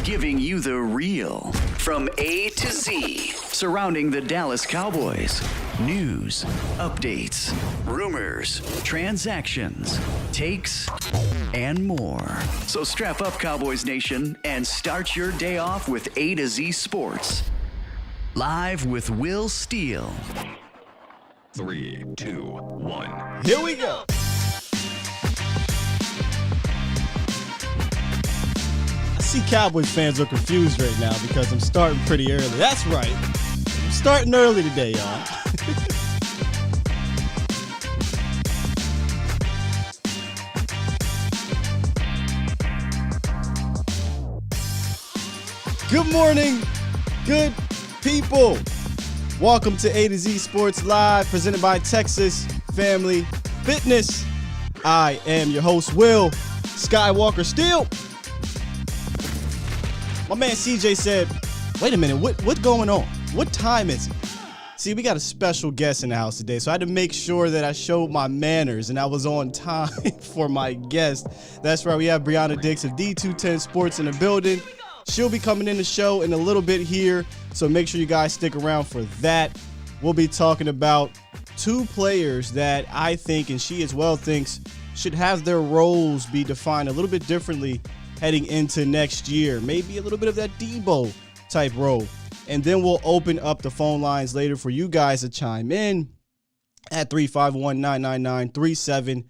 giving you the real from A to Z surrounding the Dallas Cowboys. News, updates, rumors, transactions, takes, and more. So strap up, Cowboys Nation, and start your day off with A to Z Sports. Live with Will Steele. 3, 2, 1. Here we go. I see Cowboys fans are confused right now because I'm starting pretty early. That's right. I'm starting early today, y'all. Good morning, good people. Welcome to A to Z Sports Live, presented by Texas Family Fitness. I am your host, Will Skywalker Steele. My man CJ said, wait a minute, what's going on? What time is it? See, we got a special guest in the house today, so I had to make sure that I showed my manners and I was on time for my guest. That's right, we have Brianna Dix of D210 Sports in the building. She'll be coming in the show in a little bit here, so make sure you guys stick around for that. We'll be talking about two players that I think, and she as well thinks, should have their roles be defined a little bit differently heading into next year. Maybe a little bit of that Debo type role. And then we'll open up the phone lines later for you guys to chime in at 351-999-3787,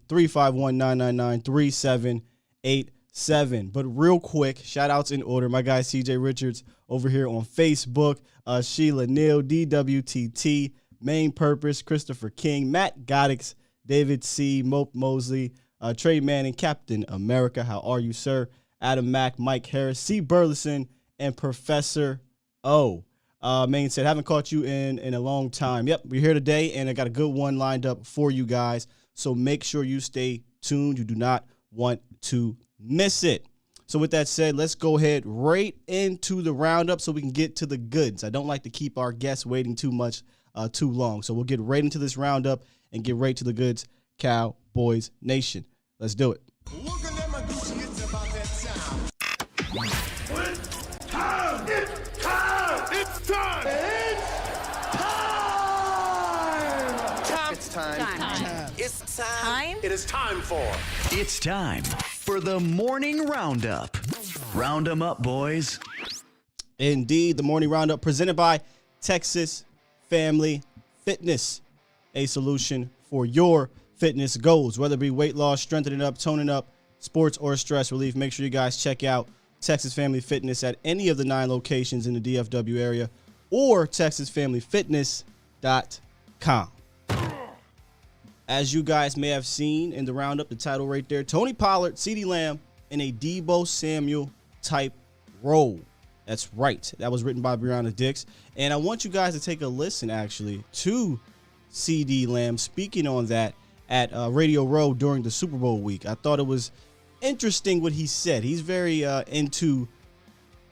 351-999-3787. But real quick, shout outs in order. My guy CJ Richards over here on Facebook, Sheila Neal, DWTT, Main Purpose, Christopher King, Matt Goddix, David C, Mope Mosley, Trey Manning, Captain America. How are you, sir? Adam Mack, Mike Harris, C Burleson, and Professor O. Main said, haven't caught you in a long time. Yep, we're here today, and I got a good one lined up for you guys. So make sure you stay tuned. You do not want to miss it. So with that said, let's go ahead right into the roundup so we can get to the goods. I don't like to keep our guests waiting too long. So we'll get right into this roundup and get right to the goods. Cowboys Nation. Let's do it. Look at them, it's about that time. It's time! It's time! It's time! It's time! It's time! It is time for... It's time for the morning roundup. Round 'em up, boys. Indeed, the morning roundup presented by Texas Family Fitness, a solution for your fitness goals, whether it be weight loss, strengthening up, toning up, sports, or stress relief. Make sure you guys check out Texas Family Fitness at any of the 9 locations in the DFW area or TexasFamilyFitness.com. As you guys may have seen in the roundup, the title right there, Tony Pollard, CeeDee Lamb in a Deebo Samuel type role. That's right. That was written by Brianna Dix. And I want you guys to take a listen, actually, to CeeDee Lamb speaking on that at Radio Row during the Super Bowl week. I thought it was interesting what he said. He's very into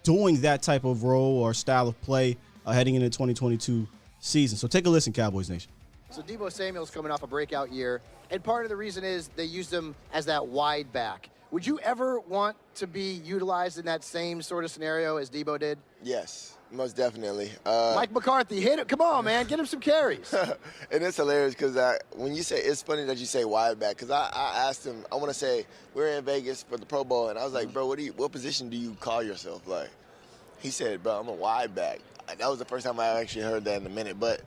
doing that type of role or style of play heading into the 2022 season. So take a listen, Cowboys Nation. So Deebo Samuel's coming off a breakout year, and part of the reason is they used him as that wide back. Would you ever want to be utilized in that same sort of scenario as Deebo did? Yes, most definitely. Mike McCarthy, hit it. Come on, man. Get him some carries. And it's hilarious because when you say, it's funny that you say wide back, because I asked him, I want to say, we're in Vegas for the Pro Bowl, and I was like, bro, what position do you call yourself? Like, he said, bro, I'm a wide back. That was the first time I actually heard that in a minute. But,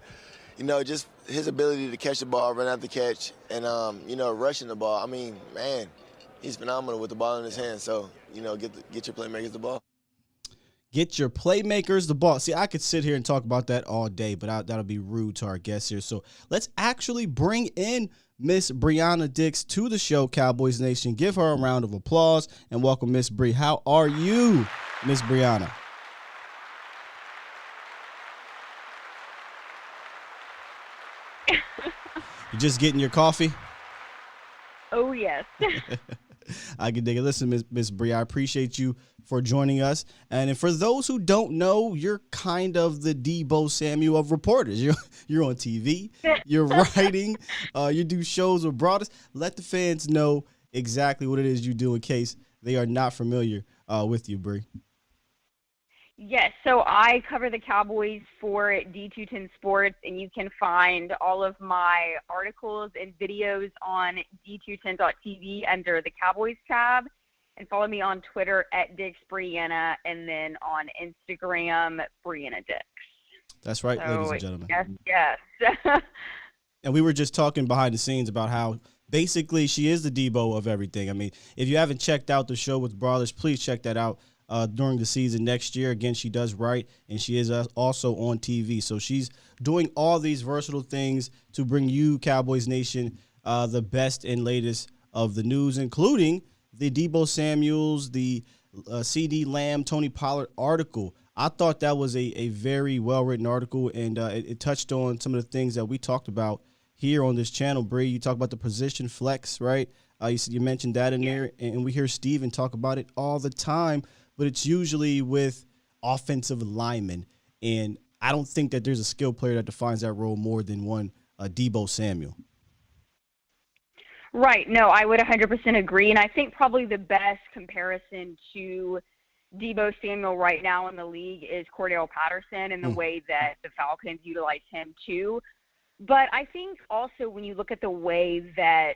you know, just his ability to catch the ball, run out the catch, and, you know, rushing the ball. I mean, man, he's phenomenal with the ball in his hand. So, you know, get your playmakers the ball. Get your playmakers the ball. See, I could sit here and talk about that all day, but that'll be rude to our guests here. So let's actually bring in Miss Brianna Dix to the show, Cowboys Nation. Give her a round of applause and welcome Miss Bree. How are you, Miss Brianna? You just getting your coffee? Oh, yes. I can dig it. Listen, Miss Bree, I appreciate you for joining us. And for those who don't know, you're kind of the Deebo Samuel of reporters. You're on TV, you're writing, you do shows with broadcast. Let the fans know exactly what it is you do in case they are not familiar with you, Bree. Yes, so I cover the Cowboys for D210 Sports, and you can find all of my articles and videos on D210.tv under the Cowboys tab, and follow me on Twitter at DixBrianna, and then on Instagram, Brianna Dix. That's right, So, ladies and gentlemen. Yes. And we were just talking behind the scenes about how basically she is the Debo of everything. I mean, if you haven't checked out the show with Brawlers, please check that out. During the season next year. Again, she does write, and she is also on TV. So she's doing all these versatile things to bring you, Cowboys Nation, the best and latest of the news, including the Debo Samuels, the CD Lamb, Tony Pollard article. I thought that was a very well-written article, and it touched on some of the things that we talked about here on this channel. Bree, you talk about the position flex, right? You mentioned that in there, and we hear Steven talk about it all the time. But it's usually with offensive linemen. And I don't think that there's a skill player that defines that role more than one Debo Samuel. Right. No, I would 100% agree. And I think probably the best comparison to Debo Samuel right now in the league is Cordell Patterson and the way that the Falcons utilize him too. But I think also when you look at the way that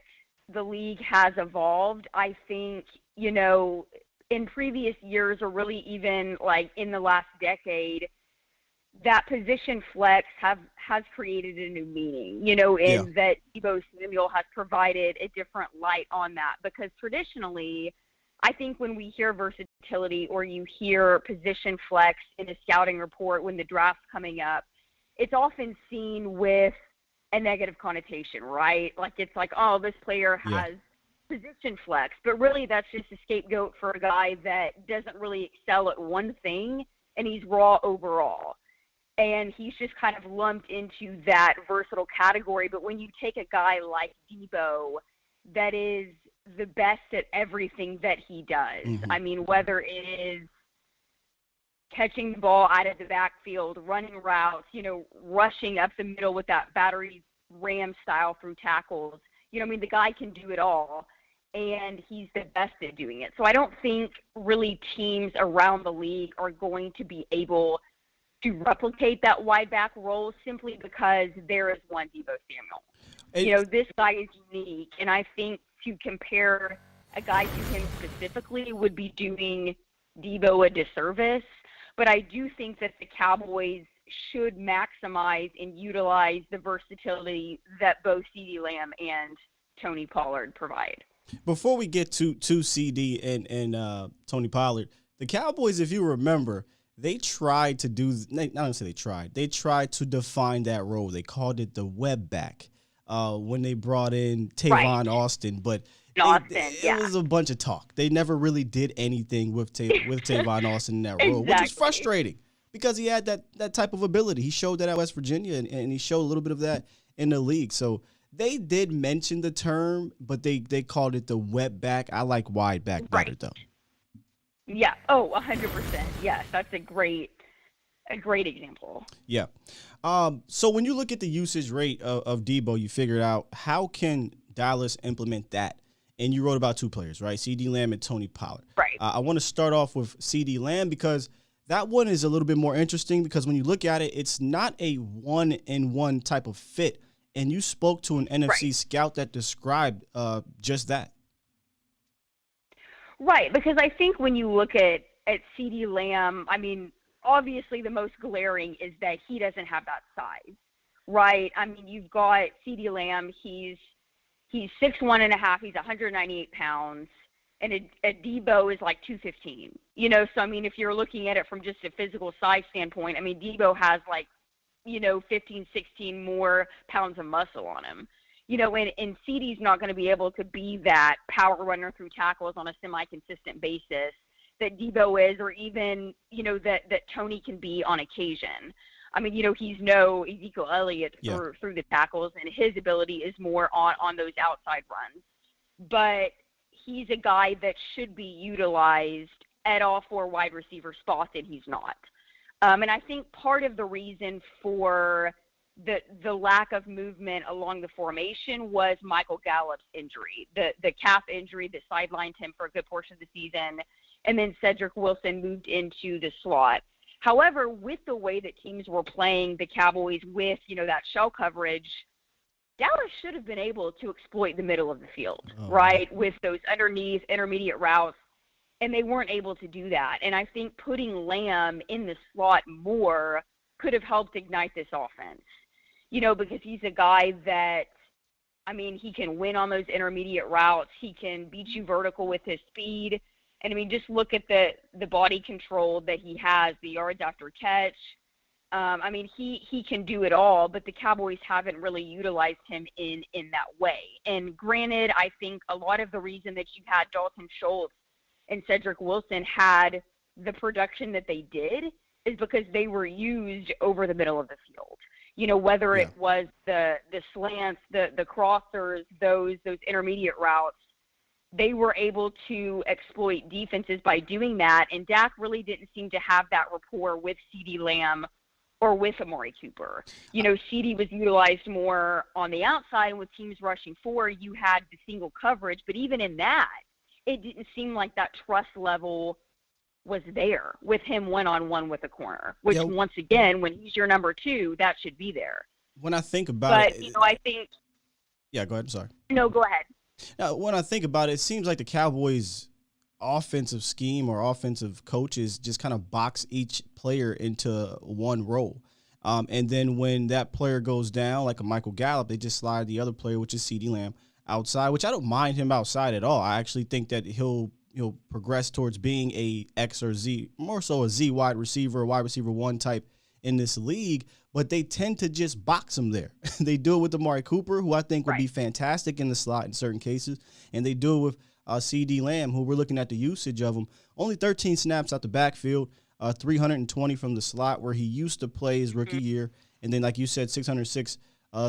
the league has evolved, I think, you know, in previous years, or really even like in the last decade, that position flex has created a new meaning, you know, in that Debo Samuel has provided a different light on that. Because traditionally, I think when we hear versatility or you hear position flex in a scouting report when the draft's coming up, it's often seen with a negative connotation, right? Like it's like, oh, this player has position flex, but really that's just a scapegoat for a guy that doesn't really excel at one thing, and he's raw overall. And he's just kind of lumped into that versatile category. But when you take a guy like Debo that is the best at everything that he does, I mean, whether it is catching the ball out of the backfield, running routes, you know, rushing up the middle with that battery ram style through tackles, you know, I mean, the guy can do it all. And he's the best at doing it. So I don't think really teams around the league are going to be able to replicate that wide back role simply because there is one Debo Samuel. You know, this guy is unique, and I think to compare a guy to him specifically would be doing Debo a disservice. But I do think that the Cowboys should maximize and utilize the versatility that both CeeDee Lamb and Tony Pollard provide. Before we get to CD and Tony Pollard, the Cowboys, if you remember, they tried to do – not going to say they tried to define that role. They called it the web back when they brought in Tavon Austin. But it was a bunch of talk. They never really did anything with Tavon Austin in that role, which is frustrating because he had that type of ability. He showed that at West Virginia, and he showed a little bit of that in the league. So – they did mention the term, but they called it the web back. I like wide back better, though. Yeah. Oh, 100%. Yes, that's a great example. Yeah. So when you look at the usage rate of Debo, you figured out how can Dallas implement that? And you wrote about two players, right? CD Lamb and Tony Pollard. Right. I want to start off with CD Lamb because that one is a little bit more interesting because when you look at it, it's not a one-in-one type of fit. And you spoke to an NFC scout that described just that. Right, because I think when you look at CeeDee Lamb, I mean, obviously the most glaring is that he doesn't have that size, right? I mean, you've got CeeDee Lamb, he's 6'1.5", he's 198 pounds, and a Debo is like 215. You know, so I mean, if you're looking at it from just a physical size standpoint, I mean, Debo has like, you know, 15, 16 more pounds of muscle on him. You know, and CeeDee's not going to be able to be that power runner through tackles on a semi-consistent basis that Debo is, or even, you know, that Tony can be on occasion. I mean, you know, he's no Ezekiel Elliott through the tackles, and his ability is more on those outside runs. But he's a guy that should be utilized at all four wide receiver spots, and he's not. And I think part of the reason for the lack of movement along the formation was Michael Gallup's injury, the calf injury that sidelined him for a good portion of the season, and then Cedric Wilson moved into the slot. However, with the way that teams were playing the Cowboys with, that shell coverage, Dallas should have been able to exploit the middle of the field, right, with those underneath intermediate routes, and they weren't able to do that. And I think putting Lamb in the slot more could have helped ignite this offense, because he's a guy that, he can win on those intermediate routes. He can beat you vertical with his speed. And, just look at the body control that he has, the yards after catch. He can do it all, but the Cowboys haven't really utilized him in that way. And granted, I think a lot of the reason that you had Dalton Schultz and Cedric Wilson had the production that they did is because they were used over the middle of the field. Whether it was the slants, the crossers, those intermediate routes, they were able to exploit defenses by doing that. And Dak really didn't seem to have that rapport with CeeDee Lamb or with Amari Cooper. CeeDee was utilized more on the outside, and with teams rushing forward, you had the single coverage. But even in that, it didn't seem like that trust level was there with him one-on-one with a corner, which once again, when he's your number two, that should be there. When I think about it. But, I think. Yeah, go ahead. I'm sorry. No, go ahead. Now, when I think about it, it seems like the Cowboys' offensive scheme or offensive coaches just kind of box each player into one role. And then when that player goes down, like a Michael Gallup, they just slide the other player, which is CeeDee Lamb, outside, which I don't mind him outside at all. I actually think that he'll progress towards being a X or Z, more so a Z wide receiver one type in this league, but they tend to just box him there. They do it with Amari Cooper, who I think would be fantastic in the slot in certain cases, and they do it with CeeDee Lamb, who we're looking at the usage of him. Only 13 snaps out the backfield, 320 from the slot where he used to play his rookie year, and then, like you said, 606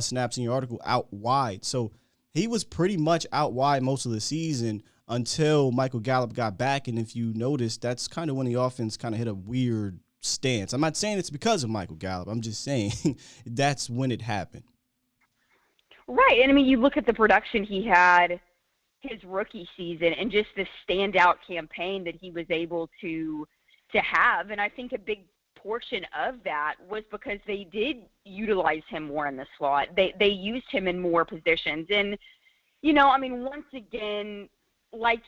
snaps in your article out wide. So he was pretty much out wide most of the season until Michael Gallup got back, and if you notice, that's kind of when the offense kind of hit a weird stance. I'm not saying it's because of Michael Gallup. I'm just saying that's when it happened. Right. And, you look at the production he had his rookie season and just the standout campaign that he was able to have. And I think a big portion of that was because they did utilize him more in the slot. They used him in more positions. And, once again, like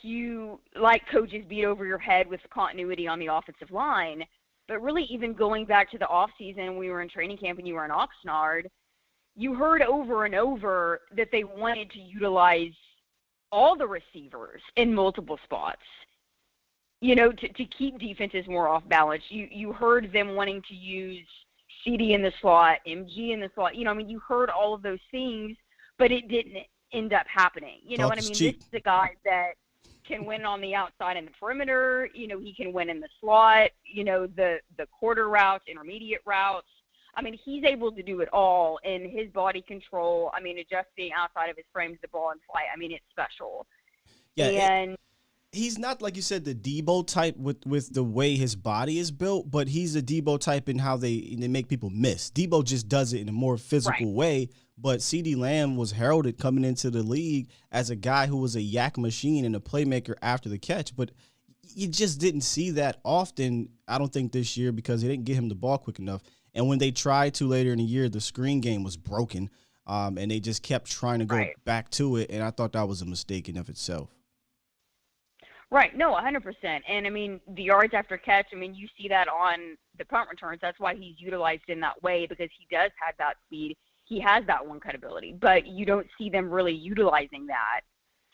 coaches beat over your head with continuity on the offensive line, but really even going back to the offseason, we were in training camp and you were in Oxnard, you heard over and over that they wanted to utilize all the receivers in multiple spots, to keep defenses more off balance. You heard them wanting to use CD in the slot, MG in the slot. You heard all of those things, but it didn't end up happening. This is a guy that can win on the outside and the perimeter. He can win in the slot, the quarter routes, intermediate routes. He's able to do it all, and his body control, adjusting outside of his frame to the ball in flight, it's special. Yeah, and he's not, like you said, the Debo type with the way his body is built, but he's a Debo type in how they make people miss. Debo just does it in a more physical way, but CeeDee Lamb was heralded coming into the league as a guy who was a yak machine and a playmaker after the catch, but you just didn't see that often, I don't think, this year because they didn't get him the ball quick enough. And when they tried to later in the year, the screen game was broken, and they just kept trying to go back to it, and I thought that was a mistake in of itself. Right. No, 100%. And, the yards after catch, you see that on the punt returns. That's why he's utilized in that way, because he does have that speed. He has that one-cut ability. But you don't see them really utilizing that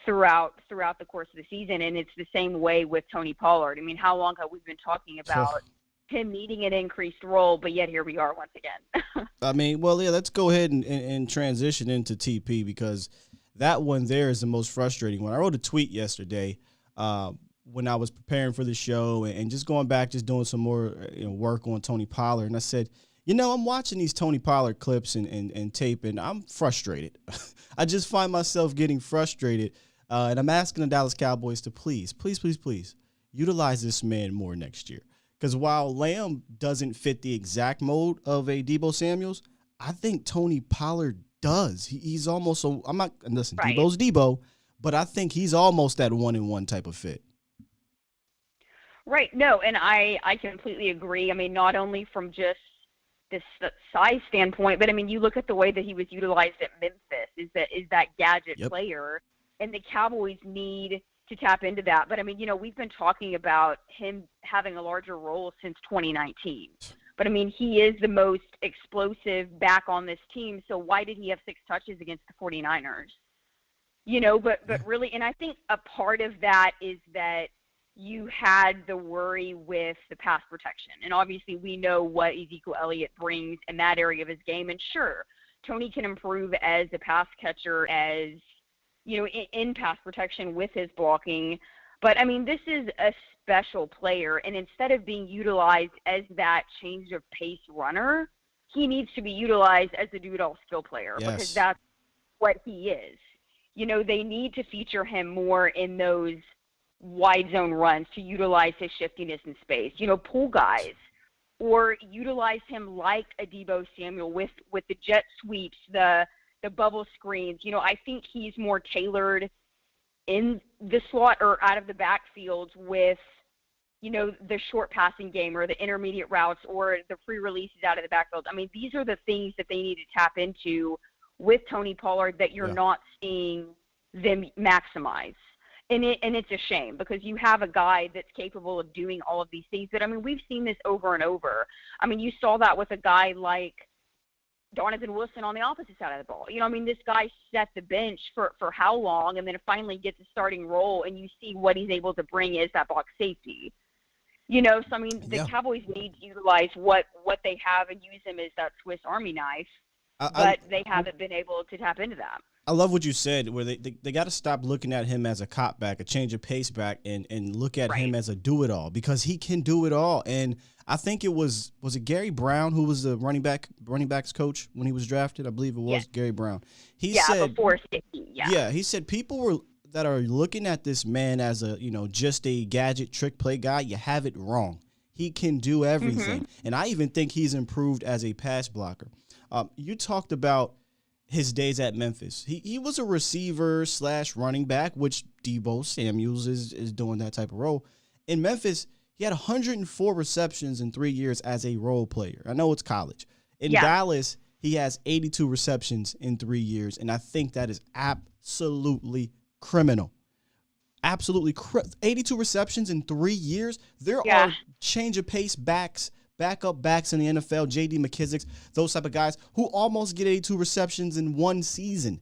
throughout the course of the season, and it's the same way with Tony Pollard. How long have we been talking about him needing an increased role, but yet here we are once again. Let's go ahead and transition into TP, because that one there is the most frustrating one. I wrote a tweet yesterday when I was preparing for the show and just going back, just doing some more work on Tony Pollard. And I said, I'm watching these Tony Pollard clips and tape, and I'm frustrated. I just find myself getting frustrated. And I'm asking the Dallas Cowboys to please utilize this man more next year. Because while Lamb doesn't fit the exact mold of a Deebo Samuels, I think Tony Pollard does. He's almost so. I'm not listen. Right. Debo's Debo, but I think he's almost that 1-in-1 type of fit. Right. No, and I completely agree. I mean, not only from just this size standpoint, but I mean, you look at the way that he was utilized at Memphis. Is that gadget player, and the Cowboys need to tap into that. But I mean, we've been talking about him having a larger role since 2019. But I mean, he is the most explosive back on this team. So why did he have 6 touches against the 49ers? But really, and I think a part of that is that you had the worry with the pass protection. And obviously we know what Ezekiel Elliott brings in that area of his game. And sure, Tony can improve as a pass catcher, as, in pass protection with his blocking. But, I mean, this is a special player. And instead of being utilized as that change of pace runner, he needs to be utilized as a do-it-all skill player because that's what he is. They need to feature him more in those wide zone runs to utilize his shiftiness in space, pull guys, or utilize him like a Debo Samuel with the jet sweeps, the bubble screens. I think he's more tailored in the slot or out of the backfield with, the short passing game or the intermediate routes or the free releases out of the backfield. I mean, these are the things that they need to tap into with Tony Pollard that you're not seeing them maximize. And it's a shame because you have a guy that's capable of doing all of these things. But, I mean, we've seen this over and over. I mean, you saw that with a guy like Donovan Wilson on the opposite side of the ball. I mean, this guy set the bench for how long and then finally gets a starting role, and you see what he's able to bring as that box safety. So, I mean, the Cowboys need to utilize what they have and use him as that Swiss Army knife, but they haven't been able to tap into that. I love what you said, where they got to stop looking at him as a cop back, a change of pace back, and look at him as a do-it-all because he can do it all. And I think it was it Gary Brown who was the running backs coach when he was drafted? I believe it was Gary Brown. He said before Sticky, he said people that are looking at this man as a just a gadget trick play guy. You have it wrong. He can do everything, and I even think he's improved as a pass blocker. You talked about his days at Memphis. He was a receiver / running back, which Debo Samuels is doing that type of role. In Memphis, he had 104 receptions in 3 years as a role player. I know it's college. In Dallas, he has 82 receptions in 3 years, and I think that is absolutely criminal. Absolutely 82 receptions in 3 years. There are change of pace backup backs in the NFL, J.D. McKissick, those type of guys who almost get 82 receptions in one season.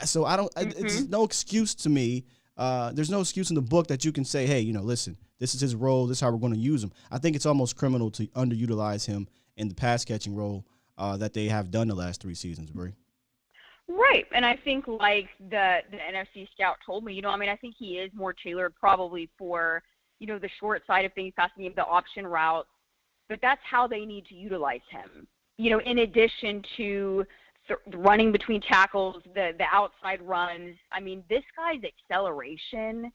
So it's no excuse to me. There's no excuse in the book that you can say, hey, listen, this is his role. This is how we're going to use him. I think it's almost criminal to underutilize him in the pass catching role that they have done the last 3 seasons, Bree. Right. And I think like the NFC scout told me, I think he is more tailored probably for, the short side of things, passing him the option routes. But that's how they need to utilize him. In addition to running between tackles, the outside runs. I mean, this guy's acceleration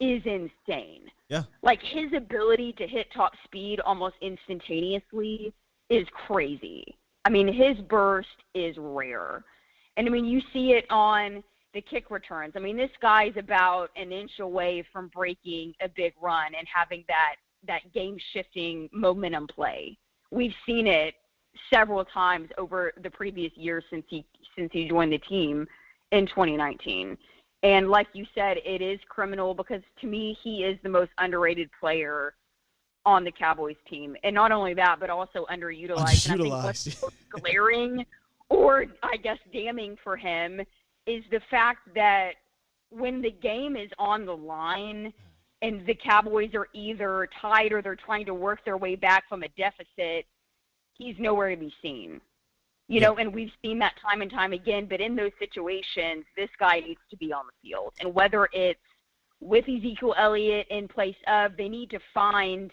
is insane. Yeah. Like his ability to hit top speed almost instantaneously is crazy. I mean, his burst is rare. And I mean, you see it on the kick returns. I mean, this guy's about an inch away from breaking a big run and having that game-shifting momentum play. We've seen it several times over the previous years since he joined the team in 2019. And like you said, it is criminal because to me he is the most underrated player on the Cowboys team. And not only that, but also underutilized. And I think what's most glaring or I guess damning for him is the fact that when the game is on the line and the Cowboys are either tied or they're trying to work their way back from a deficit, he's nowhere to be seen. And we've seen that time and time again. But in those situations, this guy needs to be on the field. And whether it's with Ezekiel Elliott in place of, they need to find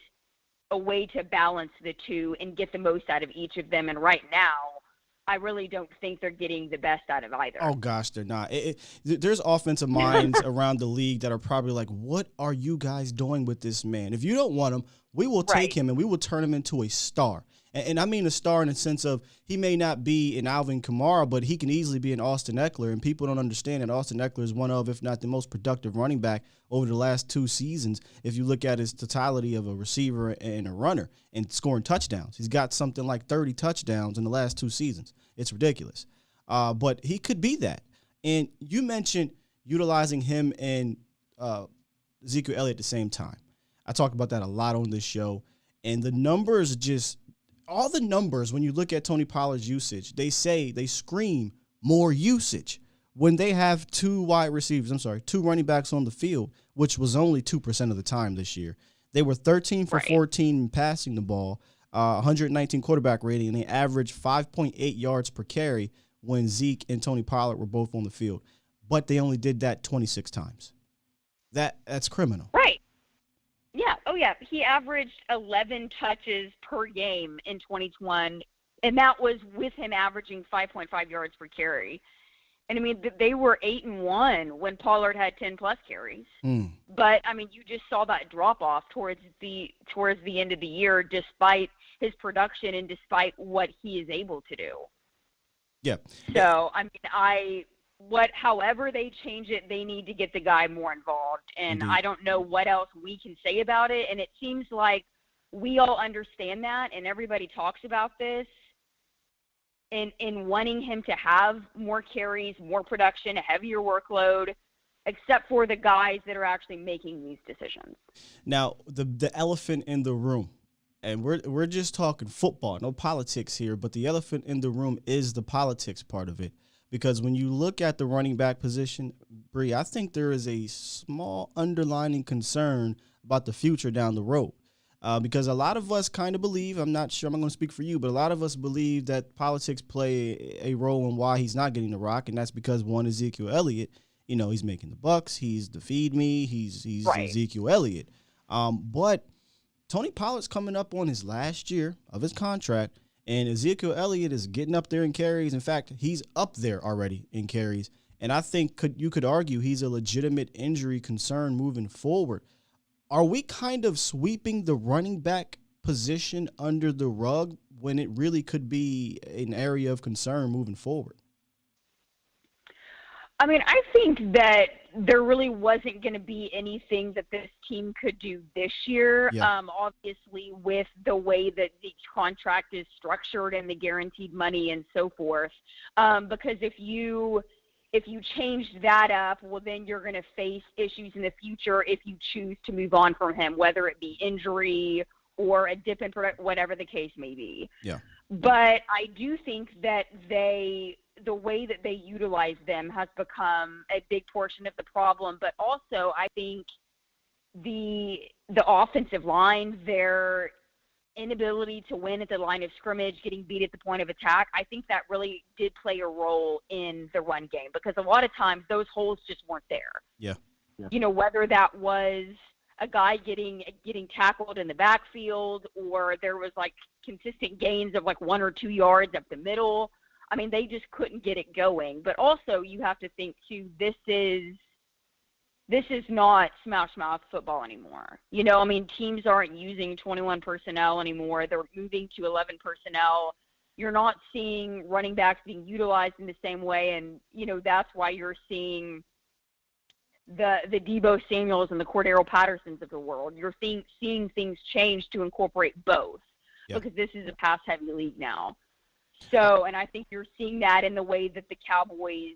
a way to balance the two and get the most out of each of them. And right now, I really don't think they're getting the best out of either. Oh, gosh, they're not. There's offensive minds around the league that are probably like, what are you guys doing with this man? If you don't want him, we will take him and we will turn him into a star. And I mean a star in the sense of he may not be an Alvin Kamara, but he can easily be an Austin Eckler. And people don't understand that Austin Eckler is one of, if not the most productive running back over the last 2 seasons. If you look at his totality of a receiver and a runner and scoring touchdowns, he's got something like 30 touchdowns in the last 2 seasons. It's ridiculous. But he could be that. And you mentioned utilizing him and Ezekiel Elliott at the same time. I talk about that a lot on this show. And the numbers all the numbers, when you look at Tony Pollard's usage, they scream more usage when they have 2 running backs on the field, which was only 2% of the time this year. They were 13 for 14 passing the ball, 119 quarterback rating, and they averaged 5.8 yards per carry when Zeke and Tony Pollard were both on the field. But they only did that 26 times. That's criminal. Right. Yeah. Oh, yeah. He averaged 11 touches per game in 2021, and that was with him averaging 5.5 yards per carry. And, I mean, they were 8-1 when Pollard had 10-plus carries. But, I mean, you just saw that drop-off towards the end of the year despite his production and despite what he is able to do. Yeah. So, I mean, however they change it, they need to get the guy more involved. And I don't know what else we can say about it. And it seems like we all understand that, and everybody talks about this in wanting him to have more carries, more production, a heavier workload, except for the guys that are actually making these decisions. Now, the elephant in the room, and we're just talking football, no politics here, but the elephant in the room is the politics part of it. Because when you look at the running back position, Bree, I think there is a small underlying concern about the future down the road. Because a lot of us kind of believe, I'm not sure, I'm not going to speak for you, but a lot of us believe that politics play a role in why he's not getting the rock, and that's because, one, Ezekiel Elliott, he's making the bucks, he's the feed me, he's right. Ezekiel Elliott. But Tony Pollard's coming up on his last year of his contract, and Ezekiel Elliott is getting up there in carries. In fact, he's up there already in carries. And I think you could argue he's a legitimate injury concern moving forward. Are we kind of sweeping the running back position under the rug when it really could be an area of concern moving forward? I mean, I think that there really wasn't going to be anything that this team could do this year. Yeah. Obviously, with the way that the contract is structured and the guaranteed money and so forth, because if you change that up, well, then you're going to face issues in the future if you choose to move on from him, whether it be injury or a dip in product, whatever the case may be. Yeah. But I do think that the way that they utilize them has become a big portion of the problem. But also, I think the offensive line, their inability to win at the line of scrimmage, getting beat at the point of attack, I think that really did play a role in the run game, because a lot of times those holes just weren't there. Yeah. Whether that was a guy getting tackled in the backfield, or there was like consistent gains of like 1 or 2 yards up the middle. I mean, they just couldn't get it going. But also, you have to think too, this is not smash mouth football anymore. I mean, teams aren't using 21 personnel anymore. They're moving to 11 personnel. You're not seeing running backs being utilized in the same way, and that's why you're seeing the Deebo Samuels and the Cordero Pattersons of the world. You're seeing things change to incorporate both, because this is a pass-heavy league now. So, and I think you're seeing that in the way that the Cowboys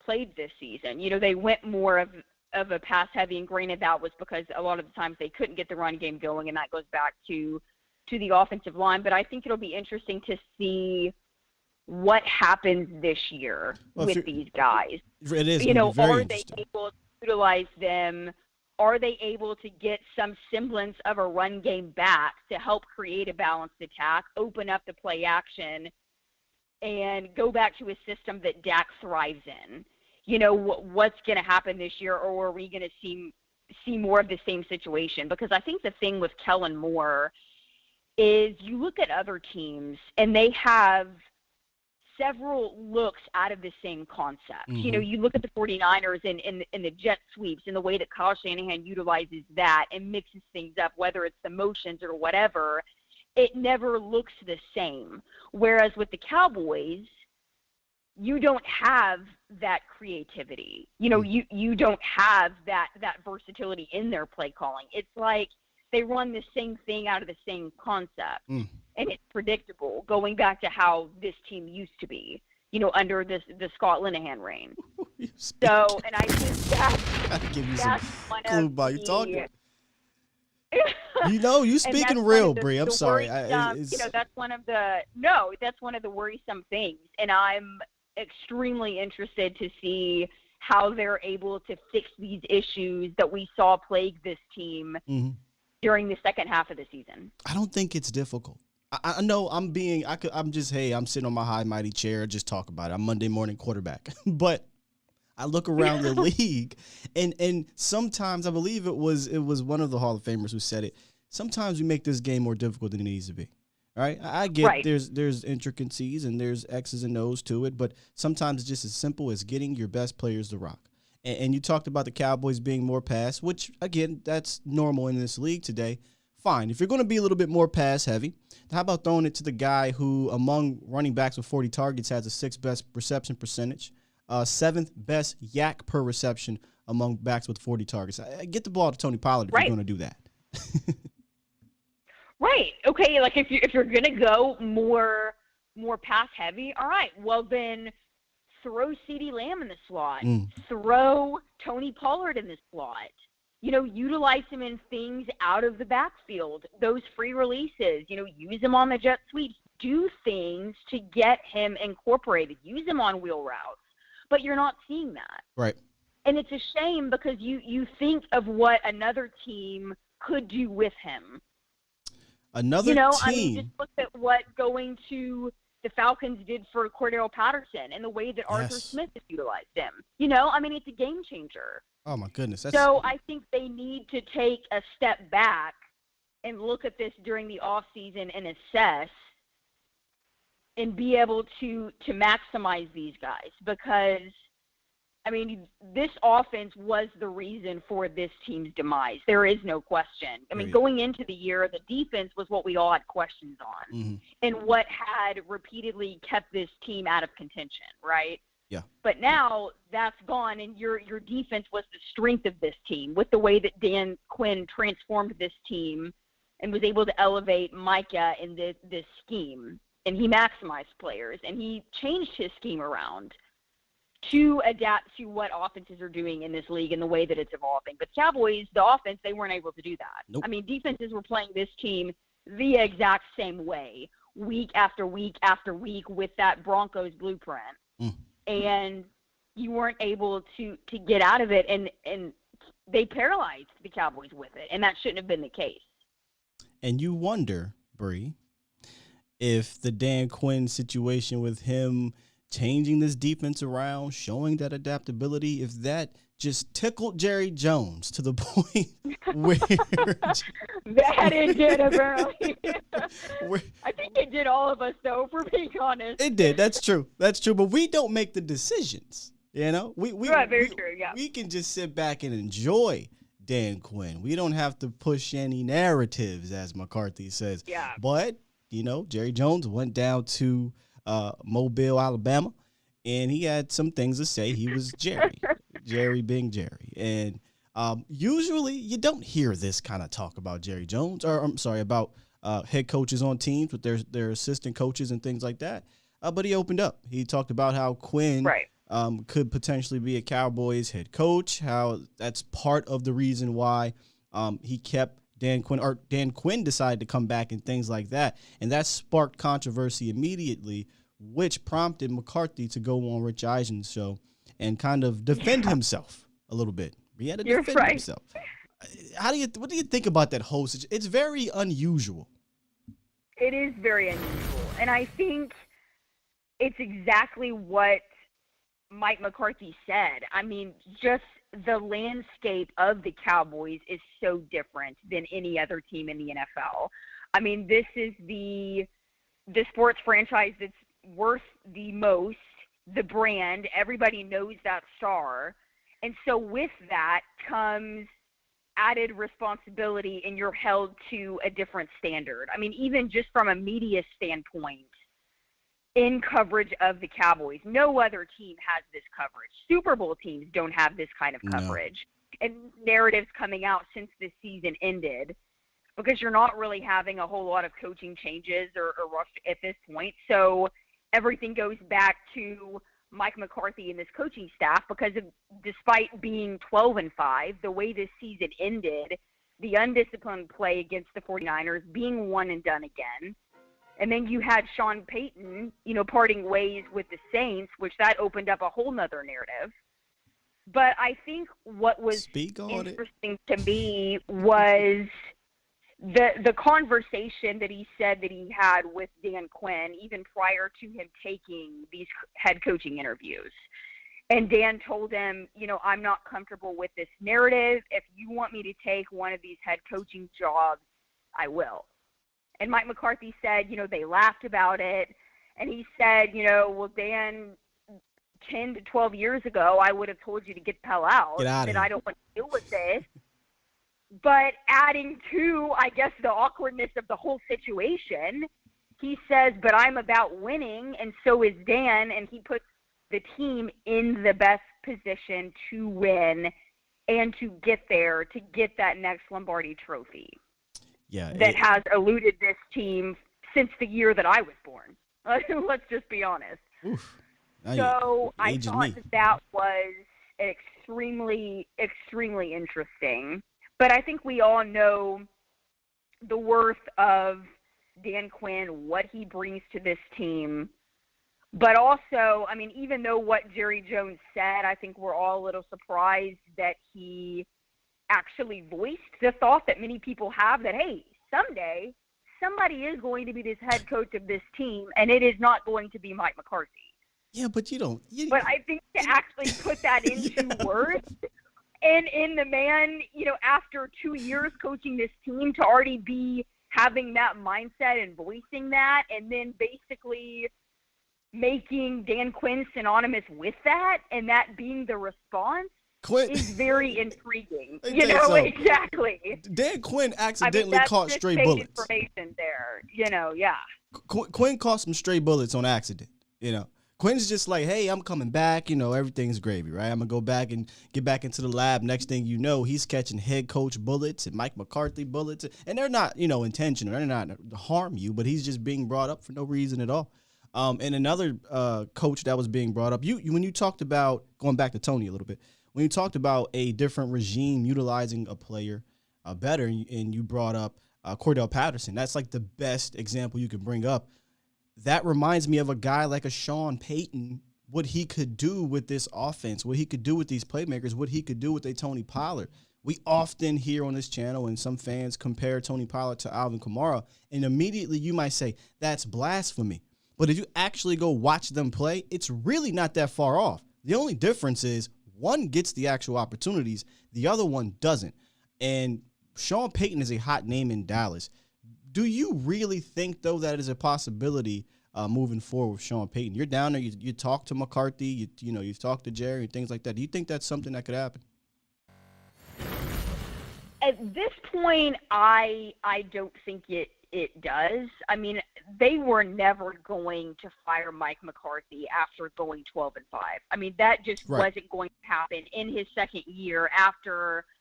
played this season. They went more of a pass-heavy, and granted that was because a lot of the times they couldn't get the run game going, and that goes back to the offensive line. But I think it'll be interesting to see what happens this year with these guys. It is. Are they able to utilize them? Are they able to get some semblance of a run game back to help create a balanced attack, open up the play action, and go back to a system that Dak thrives in? What's going to happen this year, or are we going to see more of the same situation? Because I think the thing with Kellen Moore is you look at other teams, and they have several looks out of the same concept. Mm-hmm. You look at the 49ers and the jet sweeps and the way that Kyle Shanahan utilizes that and mixes things up, whether it's the motions or whatever. it never looks the same. Whereas with the Cowboys, you don't have that creativity. You know, you don't have that versatility in their play calling. It's like they run the same thing out of the same concept, and it's predictable, going back to how this team used to be, you know, under the Scott Linehan reign. So, and I think that's one of the, you talking. You know, you speaking real, Bree. I'm sorry. You know, that's one of the worrisome things, and I'm extremely interested to see how they're able to fix these issues that we saw plague this team during the second half of the season. I don't think it's difficult. I know I'm sitting on my high mighty chair, just talk about it. I'm Monday morning quarterback, but I look around the league, and sometimes, I believe it was one of the Hall of Famers who said it, sometimes we make this game more difficult than it needs to be. All right, I get there's intricacies and there's X's and O's to it, but sometimes it's just as simple as getting your best players to rock. And you talked about the Cowboys being more pass, which, again, that's normal in this league today. Fine. If you're going to be a little bit more pass heavy, how about throwing it to the guy who, among running backs with 40 targets, has the 6th best reception percentage, 7th best yak per reception among backs with 40 targets. Get the ball to Tony Pollard if you're going to do that. Right. Okay. Like if you're gonna go more pass heavy, all right. Well, then throw CeeDee Lamb in the slot. Throw Tony Pollard in the slot. You know, utilize him in things out of the backfield. Those free releases. You know, use him on the jet sweeps. Do things to get him incorporated. Use him on wheel routes. But you're not seeing that. Right. And it's a shame because you think of what another team could do with him. Another team. I mean, just look at what going to the Falcons did for Cordell Patterson and the way that Arthur Smith has utilized him. You know, I mean, it's a game changer. Oh, my goodness. So I think they need to take a step back and look at this during the offseason and assess and be able to maximize these guys because, I mean, this offense was the reason for this team's demise. There is no question. I mean, going into the year, the defense was what we all had questions on and what had repeatedly kept this team out of contention, right? Yeah. But now that's gone, and your defense was the strength of this team with the way that Dan Quinn transformed this team and was able to elevate Micah in this scheme. And he maximized players, and he changed his scheme around to adapt to what offenses are doing in this league and the way that it's evolving. But Cowboys, the offense, they weren't able to do that. Nope. I mean, defenses were playing this team the exact same way, week after week after week with that Broncos blueprint. And you weren't able to get out of it, and they paralyzed the Cowboys with it, and that shouldn't have been the case. And you wonder, Bree, if the Dan Quinn situation with him changing this defense around, showing that adaptability, if that just tickled Jerry Jones to the point where that it did, apparently. I think it did all of us, though, for being honest. It did. That's true. That's true. But we don't make the decisions. You know, very true. Yeah, we can just sit back and enjoy Dan Quinn. We don't have to push any narratives, as McCarthy says. Yeah. But you know, Jerry Jones went down to Mobile, Alabama, and he had some things to say. He was Jerry being Jerry. And usually you don't hear this kind of talk about Jerry Jones, or I'm sorry, about head coaches on teams with their assistant coaches and things like that. But he opened up. He talked about how Quinn could potentially be a Cowboys head coach, how that's part of the reason why he kept Dan Quinn decided to come back and things like that. And that sparked controversy immediately, which prompted McCarthy to go on Rich Eisen's show and kind of defend himself a little bit. He had to defend himself. What do you think about that whole situation? It's very unusual. It is very unusual. And I think it's exactly what Mike McCarthy said. I mean, just the landscape of the Cowboys is so different than any other team in the NFL. I mean, this is the sports franchise that's worth the most, the brand. Everybody knows that star. And so with that comes added responsibility and you're held to a different standard. I mean, even just from a media standpoint, in coverage of the Cowboys, no other team has this coverage. Super Bowl teams don't have this kind of coverage. No. And narratives coming out since the season ended, because you're not really having a whole lot of coaching changes or rush at this point. So everything goes back to Mike McCarthy and this coaching staff, because despite being 12-5, the way this season ended, the undisciplined play against the 49ers, being one and done again, and then you had Sean Payton, parting ways with the Saints, which that opened up a whole nother narrative. But I think what was interesting to me was the conversation that he said that he had with Dan Quinn, even prior to him taking these head coaching interviews. And Dan told him, I'm not comfortable with this narrative. If you want me to take one of these head coaching jobs, I will. And Mike McCarthy said, they laughed about it. And he said, well, Dan, 10 to 12 years ago, I would have told you to get the hell out. And I don't want to deal with this. But adding to, I guess, the awkwardness of the whole situation, he says, but I'm about winning, and so is Dan, and he puts the team in the best position to win and to get there, to get that next Lombardi trophy. Yeah, that has eluded this team since the year that I was born. Let's just be honest. Oof. So I thought that was extremely, extremely interesting. But I think we all know the worth of Dan Quinn, what he brings to this team. But also, I mean, even though what Jerry Jones said, I think we're all a little surprised that he actually voiced the thought that many people have that, hey, someday somebody is going to be this head coach of this team, and it is not going to be Mike McCarthy. Yeah, but you don't. But I think to actually put that into words, and in the man, after 2 years coaching this team, to already be having that mindset and voicing that, and then basically making Dan Quinn synonymous with that, and that being the response, is very intriguing. Exactly. Dan Quinn accidentally caught stray bullets. Information there, yeah. Quinn caught some stray bullets on accident, Quinn's just like, hey, I'm coming back. Everything's gravy, right? I'm going to go back and get back into the lab. Next thing you know, he's catching head coach bullets and Mike McCarthy bullets. And they're not, intentional. They're not to harm you, but he's just being brought up for no reason at all. And another coach that was being brought up, when you talked about, going back to Tony a little bit, when you talked about a different regime utilizing a player better, and you brought up Cordell Patterson, that's like the best example you can bring up. That reminds me of a guy like a Sean Payton, what he could do with this offense, what he could do with these playmakers, what he could do with a Tony Pollard. We often hear on this channel, and some fans compare Tony Pollard to Alvin Kamara, and immediately you might say, that's blasphemy. But if you actually go watch them play, it's really not that far off. The only difference is one gets the actual opportunities, the other one doesn't. And Sean Payton is a hot name in Dallas. Do you really think, though, that is a possibility moving forward with Sean Payton? You're down there, you talk to McCarthy, you've talked to Jerry and things like that. Do you think that's something that could happen? At this point, I don't think it does. I mean, they were never going to fire Mike McCarthy after going 12-5. I mean, that just wasn't going to happen in his second year after –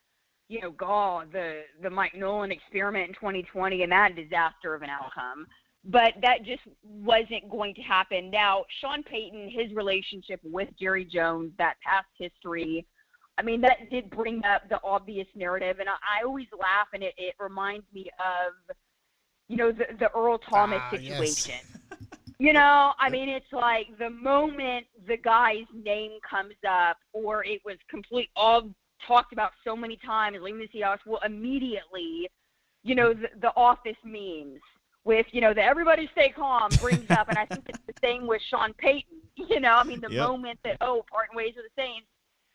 the Mike Nolan experiment in 2020 and that disaster of an outcome. But that just wasn't going to happen. Now, Sean Payton, his relationship with Jerry Jones, that past history, I mean, that did bring up the obvious narrative. And I always laugh, and it reminds me of, the Earl Thomas situation. Yes. I mean, it's like the moment the guy's name comes up, or it was all talked about so many times, leaving the Seahawks, well, immediately, the office memes with, the everybody stay calm brings up, and I think it's the same with Sean Payton. I mean, the moment that, parting ways with the Saints,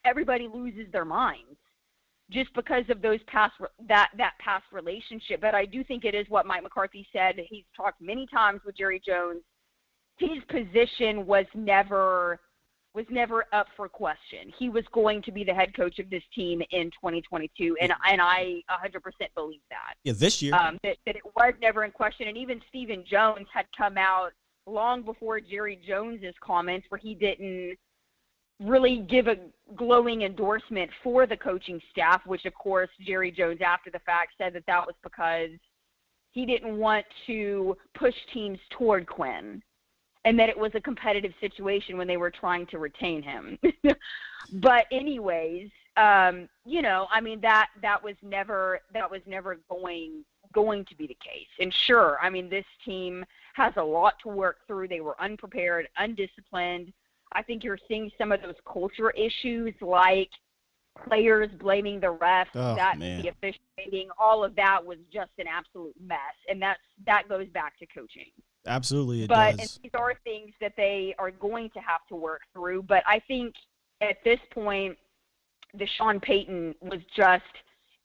everybody loses their minds just because of those past relationship. But I do think it is what Mike McCarthy said. He's talked many times with Jerry Jones. His position was never was never up for question. He was going to be the head coach of this team in 2022, and I 100% believe that. Yeah, this year. That it was never in question, and even Stephen Jones had come out long before Jerry Jones's comments where he didn't really give a glowing endorsement for the coaching staff, which, of course, Jerry Jones, after the fact, said that was because he didn't want to push teams toward Quinn and that it was a competitive situation when they were trying to retain him. But anyways, you know, I mean, that was never going to be the case. And sure, I mean, this team has a lot to work through. They were unprepared, undisciplined. I think you're seeing some of those culture issues like players blaming the refs, the officiating, all of that was just an absolute mess. And that goes back to coaching. Absolutely, it does. But these are things that they are going to have to work through. But I think at this point, the Sean Payton was just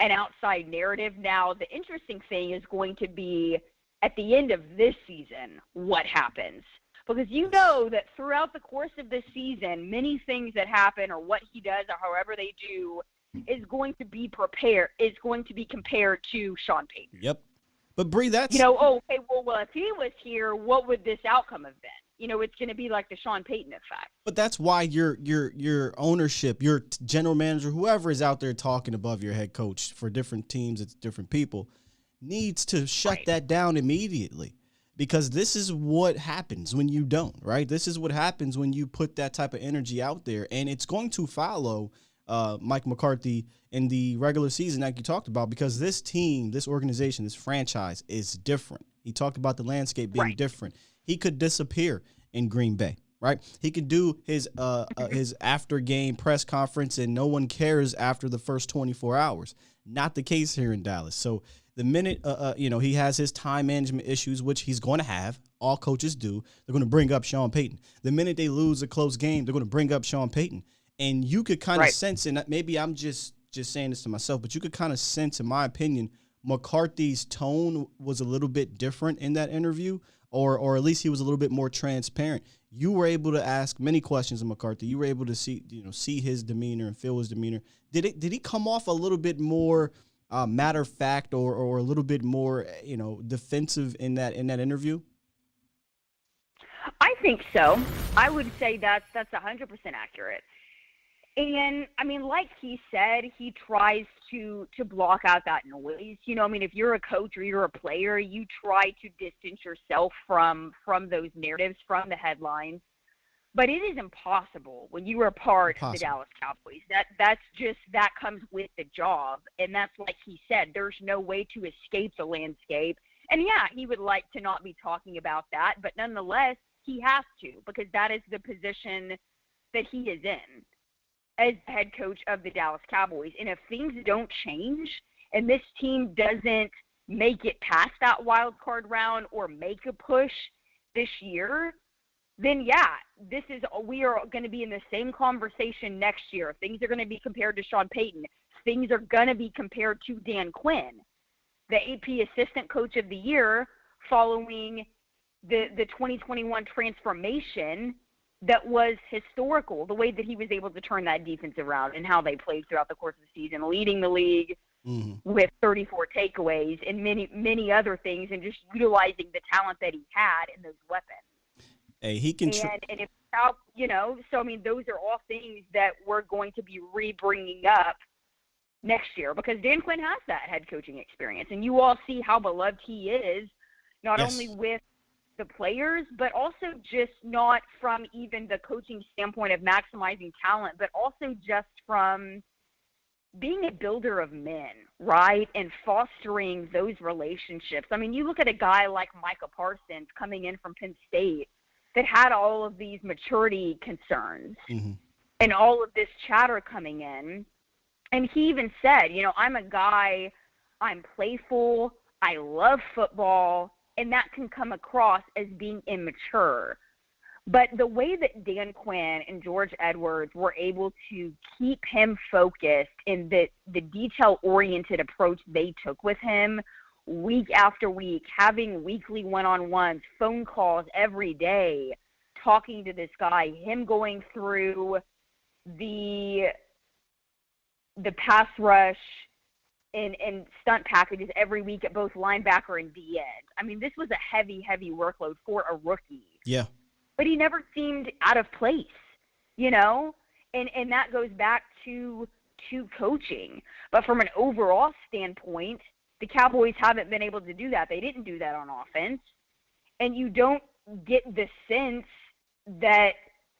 an outside narrative. Now, the interesting thing is going to be at the end of this season, what happens. Because you know that throughout the course of this season, many things that happen or what he does or however they do is going to be compared to Sean Payton. Yep. But Bree, that's well, if he was here, what would this outcome have been? You know, it's going to be like the Sean Payton effect. But that's why your ownership, your general manager, whoever is out there talking above your head coach for different teams, it's different people, needs to shut that down immediately. Because this is what happens when you don't, right? This is what happens when you put that type of energy out there. And it's going to follow Mike McCarthy in the regular season like you talked about, because this team, this organization, this franchise is different. He talked about the landscape being different. He could disappear in Green Bay, right? He could do his after-game press conference and no one cares after the first 24 hours. Not the case here in Dallas. So the minute, he has his time management issues, which he's going to have, all coaches do, they're going to bring up Sean Payton. The minute they lose a close game, they're going to bring up Sean Payton. And you could kind of sense, and maybe I'm just saying this to myself, but you could kind of sense, in my opinion, McCarthy's tone was a little bit different in that interview, or at least he was a little bit more transparent. You were able to ask many questions of McCarthy. You were able to see his demeanor and feel his demeanor. Did he come off a little bit more matter of fact or a little bit more defensive in that interview? I think so. I would say that's 100% accurate. And, I mean, like he said, he tries to block out that noise. You know, I mean, if you're a coach or you're a player, you try to distance yourself from those narratives, from the headlines. But it is impossible when you are part of the Dallas Cowboys. That comes with the job. And that's like he said, there's no way to escape the landscape. And, yeah, he would like to not be talking about that. But nonetheless, he has to, because that is the position that he is in as head coach of the Dallas Cowboys. And if things don't change and this team doesn't make it past that wild card round or make a push this year, then we are going to be in the same conversation next year. Things are going to be compared to Sean Payton. Things are going to be compared to Dan Quinn, the AP Assistant Coach of the Year, following the 2021 transformation that was historical, the way that he was able to turn that defense around and how they played throughout the course of the season, leading the league with 34 takeaways and many, many other things, and just utilizing the talent that he had and those weapons. Hey, he can. So I mean, those are all things that we're going to be bringing up next year, because Dan Quinn has that head coaching experience, and you all see how beloved he is, not only with the players, but also just not from even the coaching standpoint of maximizing talent, but also just from being a builder of men, right? And fostering those relationships. I mean, you look at a guy like Micah Parsons coming in from Penn State that had all of these maturity concerns and all of this chatter coming in. And he even said, I'm a guy, I'm playful, I love football, and that can come across as being immature. But the way that Dan Quinn and George Edwards were able to keep him focused in the detail-oriented approach they took with him week after week, having weekly one-on-ones, phone calls every day, talking to this guy, him going through the pass rush and stunt packages every week at both linebacker and D end. I mean, this was a heavy, heavy workload for a rookie. Yeah. But he never seemed out of place, you know? And that goes back to coaching. But from an overall standpoint, the Cowboys haven't been able to do that. They didn't do that on offense. And you don't get the sense that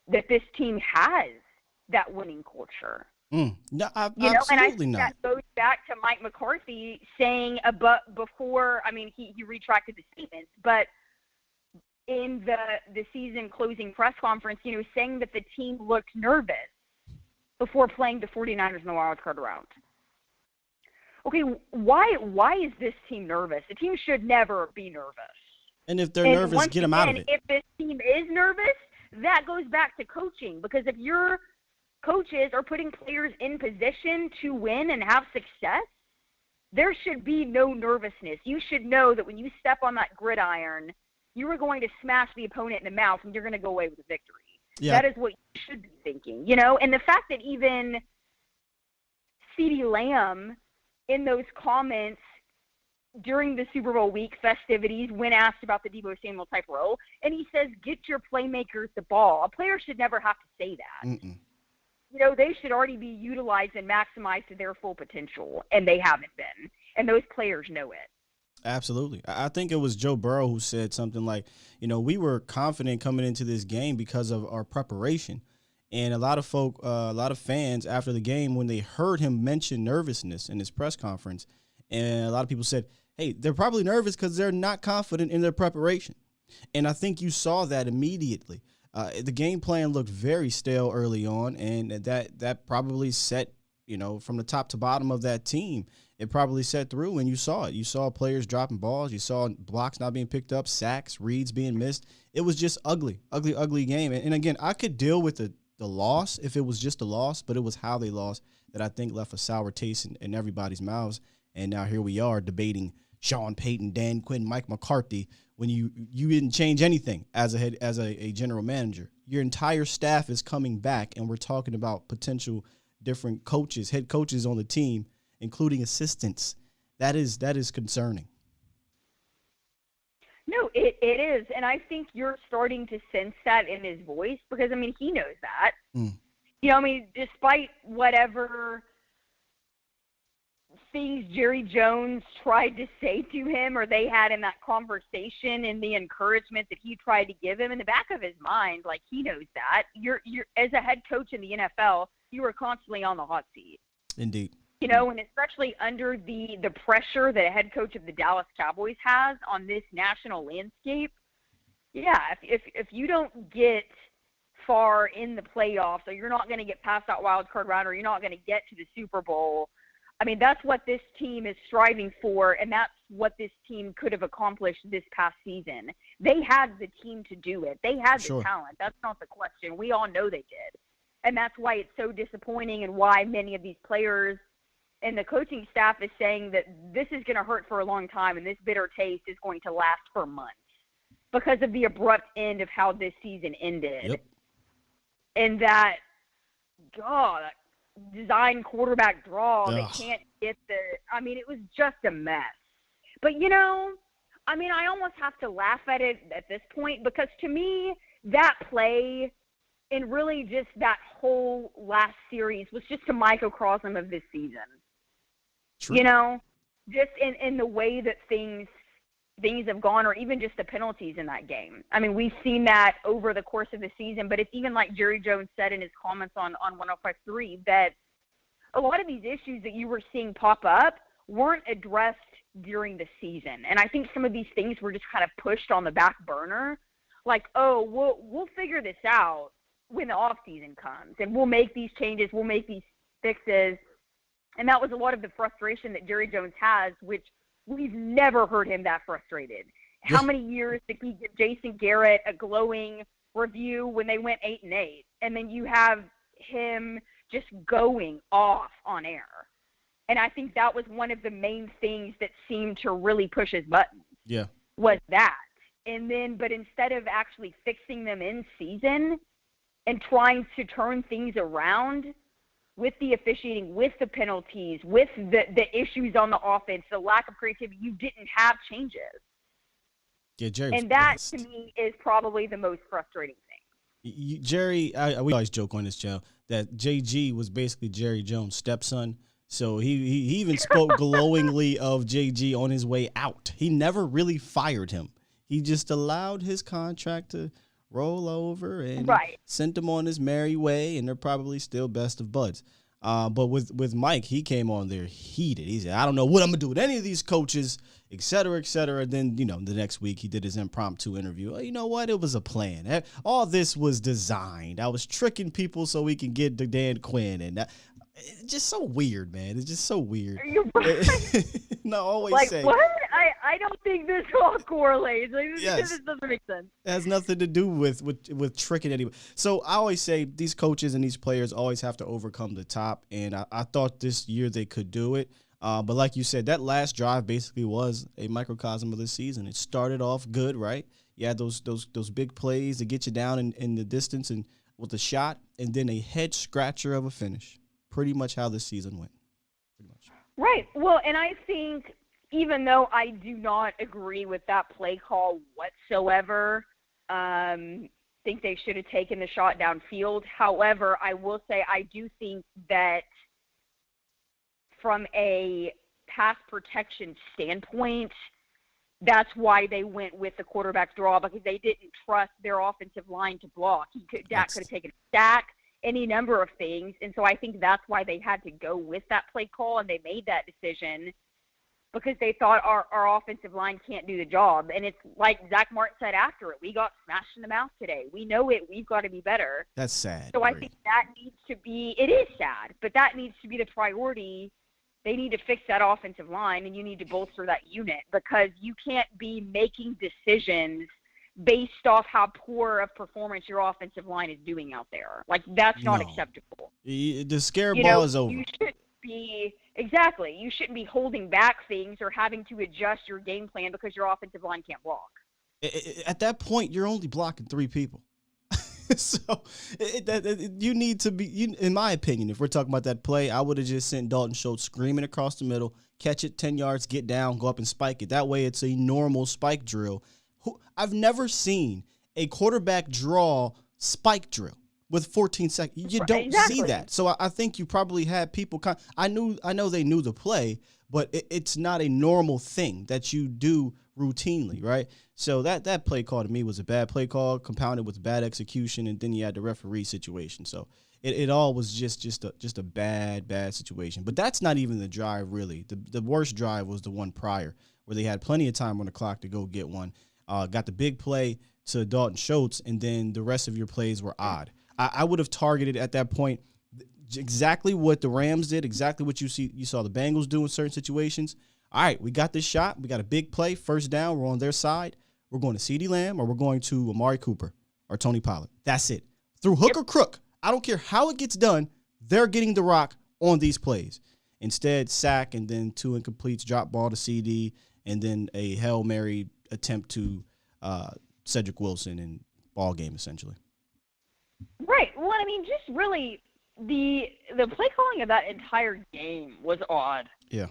this team has that winning culture. No, you know, absolutely and I think not. that goes back to Mike McCarthy saying before, I mean, he retracted the statements, but in the season closing press conference, you know, saying that the team looked nervous before playing the 49ers in the wild card round. Okay, why is this team nervous? The team should never be nervous. And if they're nervous, get them out of it. If this team is nervous, that goes back to coaching, because if your coaches are putting players in position to win and have success, there should be no nervousness. You should know that when you step on that gridiron, you are going to smash the opponent in the mouth and you're going to go away with a victory. Yeah. That is what you should be thinking, you know? And the fact that even CeeDee Lamb in those comments during the Super Bowl week festivities, when asked about the Deebo Samuel type role, and he says, get your playmakers the ball. A player should never have to say that. Mm-mm. You know, they should already be utilized and maximized to their full potential, and they haven't been. And those players know it. Absolutely. I think it was Joe Burrow who said something like, you know, we were confident coming into this game because of our preparation. And a lot of fans after the game, when they heard him mention nervousness in his press conference, and a lot of people said, hey, they're probably nervous because they're not confident in their preparation. And I think you saw that immediately. The game plan looked very stale early on, and that probably set, you know, from the top to bottom of that team, it probably set through, and you saw it. You saw players dropping balls. You saw blocks not being picked up, sacks, reads being missed. It was just ugly game. And again, I could deal with the loss if it was just a loss, but it was how they lost that I think left a sour taste in everybody's mouths. And now here we are debating Sean Payton, Dan Quinn, Mike McCarthy, when you didn't change anything as a general manager. Your entire staff is coming back, and we're talking about potential different coaches, head coaches on the team, including assistants. That is concerning. No, it is. And I think you're starting to sense that in his voice because, I mean, he knows that. You know, I mean, despite whatever things Jerry Jones tried to say to him or they had in that conversation and the encouragement that he tried to give him in the back of his mind, like he knows that. You're as a head coach in the NFL, you are constantly on the hot seat. Indeed. You know, and especially under the pressure that a head coach of the Dallas Cowboys has on this national landscape. Yeah, if you don't get far in the playoffs, or you're not going to get past that wild card round, or you're not going to get to the Super Bowl, I mean, that's what this team is striving for, and that's what this team could have accomplished this past season. They had the team to do it. They had the talent. That's not the question. We all know they did. And that's why it's so disappointing and why many of these players and the coaching staff is saying that this is going to hurt for a long time and this bitter taste is going to last for months because of the abrupt end of how this season ended. Yep. And that, God, design quarterback draw, they can't get I mean, it was just a mess. But, you know, I mean, I almost have to laugh at it at this point because to me, that play and really just that whole last series was just a microcosm of this season. True. You know, just in the way that things have gone, or even just the penalties in that game. I mean, we've seen that over the course of the season, but it's even like Jerry Jones said in his comments on 105.3 that a lot of these issues that you were seeing pop up weren't addressed during the season. And I think some of these things were just kind of pushed on the back burner. Like, oh, we'll figure this out when the off season comes, and we'll make these changes, we'll make these fixes. And that was a lot of the frustration that Jerry Jones has, which we've never heard him that frustrated. How many years did he give Jason Garrett a glowing review when they went 8-8? And then you have him just going off on air. And I think that was one of the main things that seemed to really push his buttons. Yeah. Was that. but instead of actually fixing them in season and trying to turn things around with the officiating, with the penalties, with the issues on the offense, the lack of creativity, you didn't have changes. Yeah, Jerry's and that, pissed. to me, is probably the most frustrating thing. Jerry, we always joke on this channel that JG was basically Jerry Jones' stepson. So he even spoke glowingly of JG on his way out. He never really fired him. He just allowed his contract to roll over and sent him on his merry way, and they're probably still best of buds. But with Mike, he came on there heated. He said, I don't know what I'm going to do with any of these coaches, et cetera, et cetera. Then, the next week he did his impromptu interview. You know what? It was a plan. All this was designed. I was tricking people so we can get the Dan Quinn. And it's just so weird, man. It's just so weird. You're right. No, always say. What? I don't think this all correlates. This doesn't make sense. It has nothing to do with tricking anybody. So I always say these coaches and these players always have to overcome the top, and I thought this year they could do it. But like you said, that last drive basically was a microcosm of the season. It started off good, right? You had those big plays to get you down in the distance and with a shot, and then a head scratcher of a finish. Pretty much how this season went. Pretty much. Right. Well, and I think even though I do not agree with that play call whatsoever, think they should have taken the shot downfield. However, I will say I do think that from a pass protection standpoint, that's why they went with the quarterback draw, because they didn't trust their offensive line to block. Dak could have taken a sack, any number of things. And so I think that's why they had to go with that play call, and they made that decision because they thought our offensive line can't do the job. And it's like Zach Martin said after it, we got smashed in the mouth today. We know it. We've got to be better. That's sad. So I think that needs to be – it is sad, but that needs to be the priority. They need to fix that offensive line, and you need to bolster that unit, because you can't be making decisions based off how poor of performance your offensive line is doing out there. Like, that's not acceptable. The scare ball is over. You shouldn't be – exactly. You shouldn't be holding back things or having to adjust your game plan because your offensive line can't block. At that point, you're only blocking 3 people. So you need to be, in my opinion, if we're talking about that play, I would have just sent Dalton Schultz screaming across the middle, catch it 10 yards, get down, go up and spike it. That way it's a normal spike drill. I've never seen a quarterback draw spike drill with 14 seconds. You don't see that. So I think you probably had people I know they knew the play, but it's not a normal thing that you do routinely, right? So that play call to me was a bad play call, compounded with bad execution, and then you had the referee situation. So it all was just a bad situation. But that's not even the drive, really. The worst drive was the one prior, where they had plenty of time on the clock to go get one. Got the big play to Dalton Schultz, and then the rest of your plays were odd. I would have targeted at that point exactly what the Rams did, exactly what you saw the Bengals do in certain situations. All right, we got this shot. We got a big play, first down. We're on their side. We're going to CeeDee Lamb, or we're going to Amari Cooper or Tony Pollard. That's it. Through hook or crook, I don't care how it gets done, they're getting the rock on these plays. Instead, sack, and then 2 incompletes, drop ball to CD, and then a Hail Mary attempt to Cedric Wilson and ball game, essentially. Right. Well, I mean, just really the play calling of that entire game was odd. Yeah.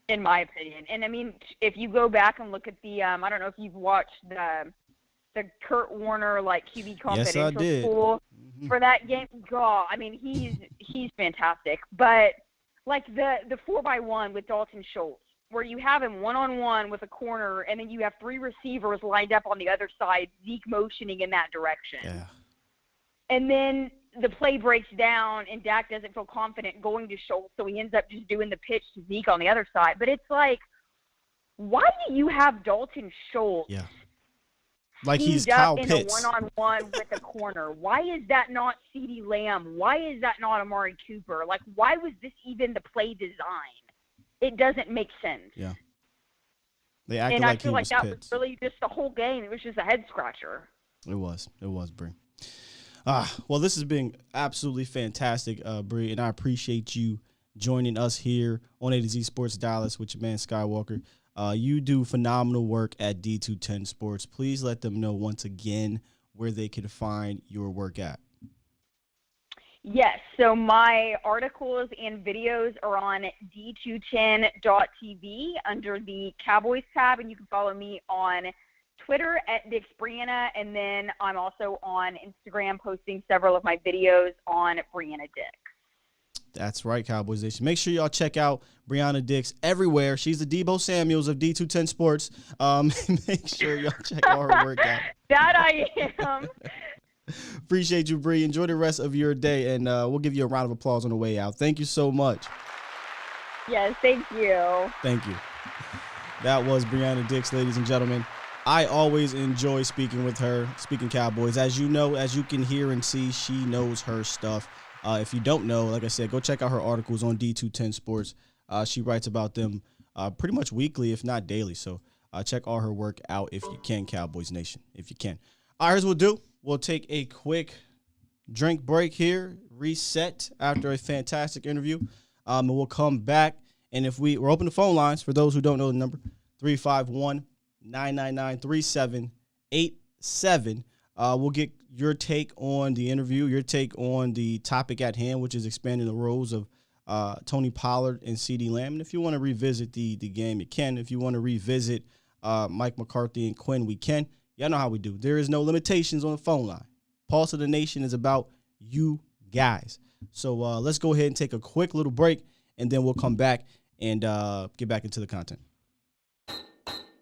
In my opinion. And I mean, if you go back and look at the I don't know if you've watched the Kurt Warner QB confidential school for that game. God, I mean, he's fantastic. But the 4x1 with Dalton Schultz, where you have him one-on-one with a corner, and then you have 3 receivers lined up on the other side, Zeke motioning in that direction. Yeah. And then the play breaks down, and Dak doesn't feel confident going to Schultz, so he ends up just doing the pitch to Zeke on the other side. But it's like, why do you have Dalton Schultz like he's Kyle in Pitts a one-on-one with a corner? Why is that not CeeDee Lamb? Why is that not Amari Cooper? Why was this even the play design? It doesn't make sense. Yeah. They acted and like I feel he like was that Pitts. was really just the whole game. It was just a head-scratcher. It was, Bree. Well, this has been absolutely fantastic, Bree, and I appreciate you joining us here on A to Z Sports Dallas with your man Skywalker. You do phenomenal work at D210 Sports. Please let them know once again where they can find your work at. Yes, so my articles and videos are on d210.tv under the Cowboys tab, and you can follow me on Twitter at DixBrianna, and then I'm also on Instagram posting several of my videos on Brianna Dix. That's right, Cowboys Nation. Make sure y'all check out Brianna Dix everywhere. She's the Debo Samuels of D210 Sports. Make sure y'all check all her work out. That I am. Appreciate you, Bree. Enjoy the rest of your day, and we'll give you a round of applause on the way out. Thank you so much. Yes, thank you. Thank you. That was Brianna Dix, ladies and gentlemen. I always enjoy speaking with her, speaking Cowboys. As you know, as you can hear and see, she knows her stuff. If you don't know, like I said, go check out her articles on D210 Sports. She writes about them pretty much weekly, if not daily. So check all her work out if you can, Cowboys Nation, if you can. All right, here's what we'll do. We'll take a quick drink break here, reset after a fantastic interview, and we'll come back. And if we're open the phone lines for those who don't know the number, 351-999-3787. We'll get your take on the interview, your take on the topic at hand, which is expanding the roles of Tony Pollard and CeeDee Lamb. And if you want to revisit the game, you can. If you want to revisit Mike McCarthy and Quinn, we can. Y'all know how we do. There is no limitations on the phone line. Pulse of the Nation is about you guys. So let's go ahead and take a quick little break, and then we'll come back and get back into the content.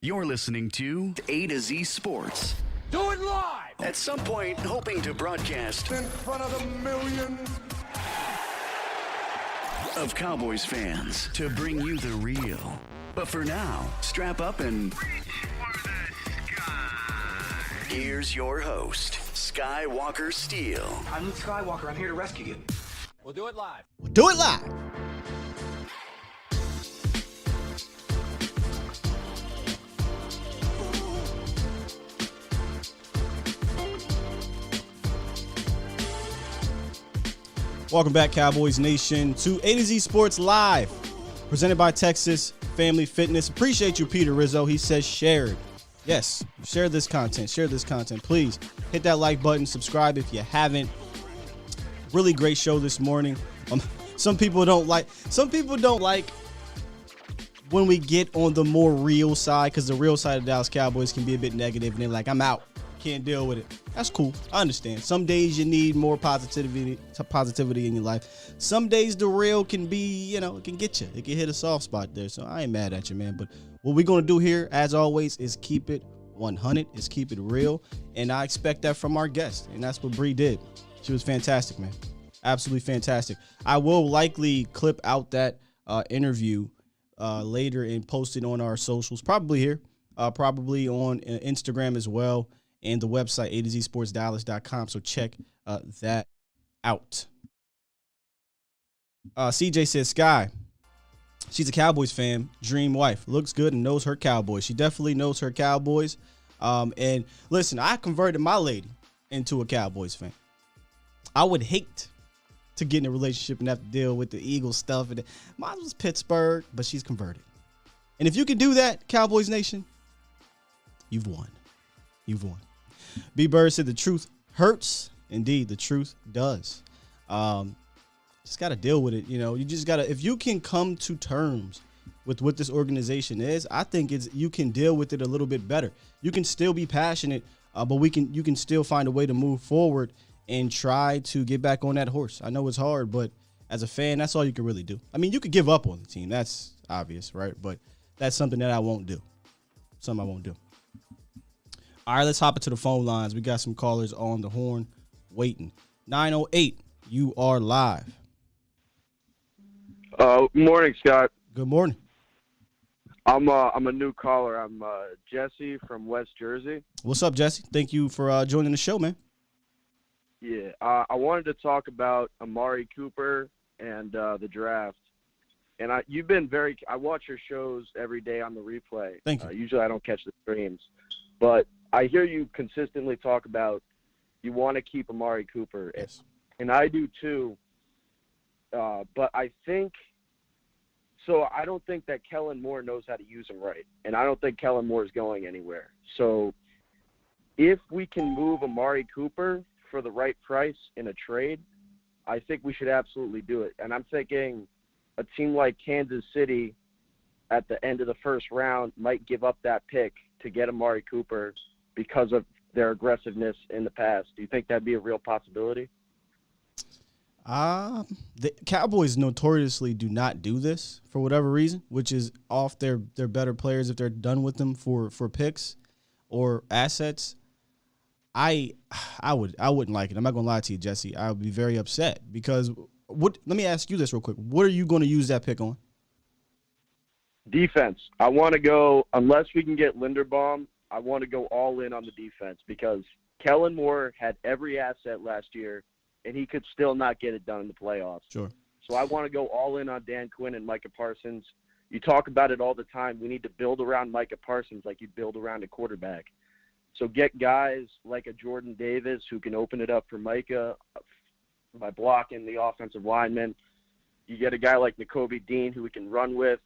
You're listening to A to Z Sports. Do it live! At some point, hoping to broadcast In front of the millions. of Cowboys fans to bring you the real. But for now, strap up and here's your host, Skywalker Steele. I'm Luke Skywalker. I'm here to rescue you. We'll do it live. We'll do it live. Welcome back, Cowboys Nation, to A to Z Sports Live, presented by Texas Family Fitness. Appreciate you, Peter Rizzo. He says shared. Yes, share this content. Share this content. Please hit that like button. Subscribe if you haven't. Really great show this morning. Some people don't like when we get on the more real side, because the real side of Dallas Cowboys can be a bit negative, and they're like, I'm out. Can't deal with it. That's cool. I understand. Some days you need more positivity in your life. Some days the real can be, it can get you. It can hit a soft spot there. So I ain't mad at you, man. But what we're going to do here, as always, is keep it 100, is keep it real. And I expect that from our guest. And that's what Bree did. She was fantastic, man. Absolutely fantastic. I will likely clip out that interview later and post it on our socials, probably here, probably on Instagram as well, and the website, a2zsportsdallas.com. So check that out. CJ says, Sky, she's a Cowboys fan, dream wife, looks good and knows her Cowboys. She definitely knows her Cowboys. And listen, I converted my lady into a Cowboys fan. I would hate to get in a relationship and have to deal with the Eagles stuff. And mine was Pittsburgh, but she's converted. And if you can do that, Cowboys Nation, you've won. You've won. B. Bird said the truth hurts. Indeed, the truth does. Just got to deal with it. You just got to, if you can come to terms with what this organization is, I think you can deal with it a little bit better. You can still be passionate, but you can still find a way to move forward and try to get back on that horse. I know it's hard, but as a fan, that's all you can really do. I mean, you could give up on the team. That's obvious, right? But that's something that I won't do. Something I won't do. All right, let's hop into the phone lines. We got some callers on the horn waiting. 908, you are live. Morning, Scott. Good morning. I'm a new caller. I'm Jesse from West Jersey. What's up, Jesse? Thank you for joining the show, man. Yeah, I wanted to talk about Amari Cooper and the draft. And I watch your shows every day on the replay. Thank you. Usually I don't catch the streams, but I hear you consistently talk about you want to keep Amari Cooper. Yes. And I do too. But I think So I don't think that Kellen Moore knows how to use him right, and I don't think Kellen Moore is going anywhere. So if we can move Amari Cooper for the right price in a trade, I think we should absolutely do it. And I'm thinking a team like Kansas City at the end of the first round might give up that pick to get Amari Cooper because of their aggressiveness in the past. Do you think that'd be a real possibility? The Cowboys notoriously do not do this for whatever reason, which is off their better players if they're done with them for picks or assets. I wouldn't like it. I'm not gonna lie to you, Jesse. I would be very upset because let me ask you this real quick. What are you going to use that pick on? Defense. I want to go, unless we can get Linderbaum, I want to go all in on the defense because Kellen Moore had every asset last year, and he could still not get it done in the playoffs. Sure. So I want to go all in on Dan Quinn and Micah Parsons. You talk about it all the time. We need to build around Micah Parsons like you build around a quarterback. So get guys like a Jordan Davis who can open it up for Micah by blocking the offensive linemen. You get a guy like Nakobe Dean who we can run with.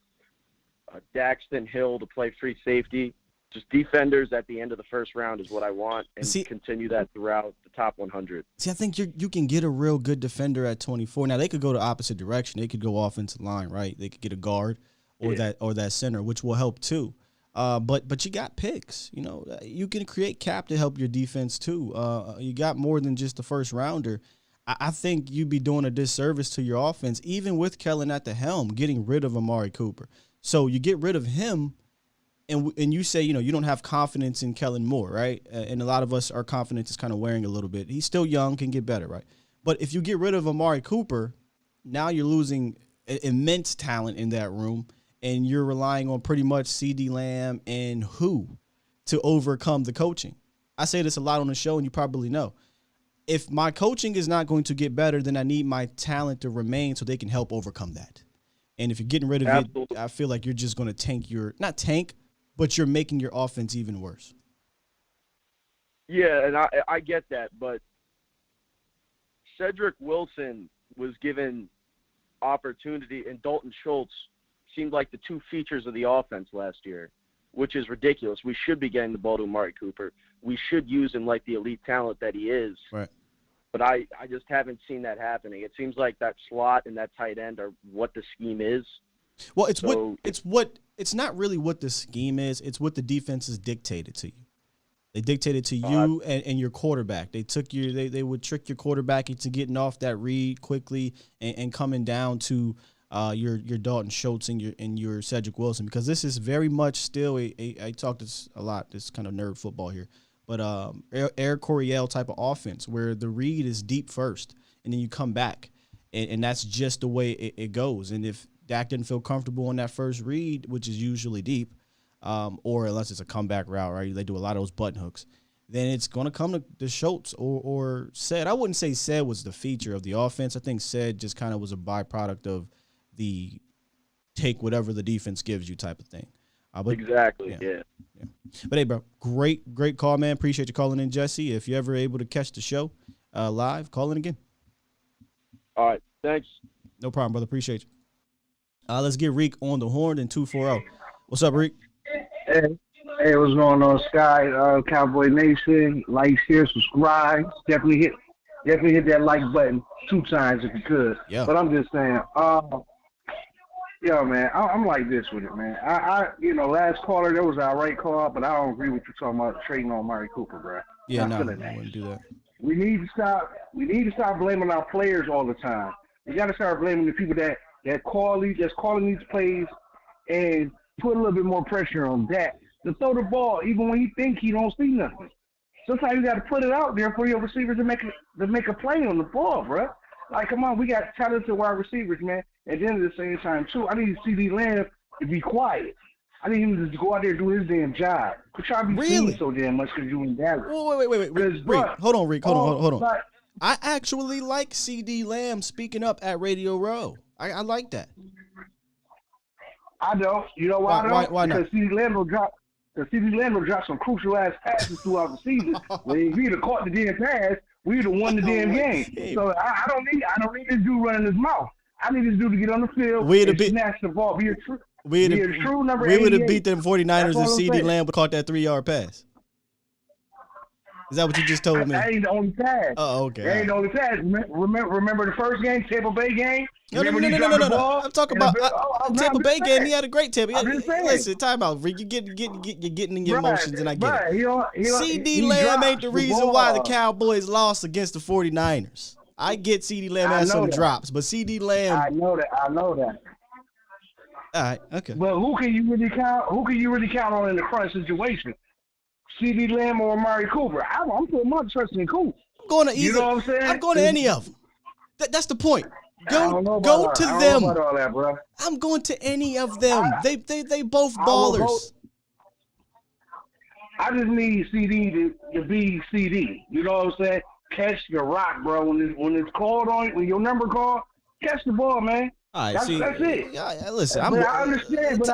Daxton Hill to play free safety. Just defenders at the end of the first round is what I want, and continue that throughout the top 100. See, I think you can get a real good defender at 24. Now, they could go the opposite direction. They could go offensive line, right? They could get a guard or that center, which will help too. But you got picks. You know, you can create cap to help your defense too. You got more than just the first rounder. I think you'd be doing a disservice to your offense, even with Kellen at the helm, getting rid of Amari Cooper. So you get rid of him, and you say, you know, you don't have confidence in Kellen Moore, right? And a lot of us, our confidence is kind of wearing a little bit. He's still young, can get better, right? But if you get rid of Amari Cooper, now you're losing immense talent in that room, and you're relying on pretty much CeeDee Lamb and who to overcome the coaching. I say this a lot on the show, and you probably know. If my coaching is not going to get better, then I need my talent to remain so they can help overcome that. And if you're getting rid of it, I feel like you're just going to tank not tank, but you're making your offense even worse. Yeah, and I get that, but Cedric Wilson was given opportunity, and Dalton Schultz seemed like the two features of the offense last year, which is ridiculous. We should be getting the ball to Amari Cooper. We should use him like the elite talent that he is. Right. But I just haven't seen that happening. It seems like that slot and that tight end are what the scheme is. Well, it's not really what the scheme is. It's what the defense has dictated to you. They dictated to you and your quarterback. They took they would trick your quarterback into getting off that read quickly and coming down to your Dalton Schultz and your Cedric Wilson, because this is very much still I talk this a lot. This kind of nerd football here. But Air Coryell type of offense where the read is deep first and then you come back. And that's just the way it goes. And if Dak didn't feel comfortable on that first read, which is usually deep, or unless it's a comeback route, right? They do a lot of those button hooks. Then it's going to come to the Schultz or Ced. I wouldn't say Ced was the feature of the offense. I think Ced just kind of was a byproduct of the take whatever the defense gives you type of thing. Exactly, yeah. But, hey, bro, great call, man. Appreciate you calling in, Jesse. If you're ever able to catch the show live, call in again. All right, thanks. No problem, brother. Appreciate you. Let's get Reek on the horn in 240. What's up, Reek? Hey, what's going on, Sky? Cowboy Nation, like, share, subscribe. Definitely hit that like button 2 times if you could. Yeah. But I'm just saying, yo, man, I'm like this with it, man. Last caller, there was an outright call, but I don't agree with you talking about trading on Amari Cooper, bro. Yeah, no, I wouldn't do that. We need to stop blaming our players all the time. We got to start blaming the people that's calling these plays and put a little bit more pressure on Dak to throw the ball even when he think he don't see nothing. Sometimes you got to put it out there for your receivers to make a play on the ball, bro. Like, come on, we got talented wide receivers, man. And then at the same time, too, I need CeeDee Lamb to be quiet. I need him to go out there and do his damn job. Quit trying to be seen so damn much because you in Dallas. Wait. Reek, hold on, Reek. Hold on. I actually like CeeDee Lamb speaking up at Radio Row. I like that. I don't. You know why I don't? Why not? Because CeeDee Lamb will drop some crucial ass passes throughout the season. When if he'd have caught the damn pass, we'd have won the damn game. So I don't need this dude running his mouth. I need this dude to get on the field and snatch the ball. Be a true number 88. We would have beat them 49ers if CeeDee Lamb would caught that 3-yard pass. Is that what you just told me? That ain't the only pass. Oh, okay. That ain't the only pass. Remember the first game, Tampa Bay game? No. I'm talking about Tampa Bay game. He had a great Tampa. Listen, time out. You're getting in your emotions, and I get it. CeeDee Lamb ain't the reason why the Cowboys lost against the 49ers. I get CeeDee Lamb had some drops, but CeeDee Lamb. I know that. All right, okay. But who can you really count on in the current situation? CeeDee Lamb or Amara Cooper? I'm putting my trust in Cooper. I'm going to either. You know what I'm saying? I'm going to any of them. That's the point. Go to them. I don't know about all that, bro. I'm going to any of them. They both ballers. I just need CD to be CD. You know what I'm saying? Catch your rock, bro. When it's called on, when your number called, catch the ball, man. All right, that's it. Yeah, listen, I understand a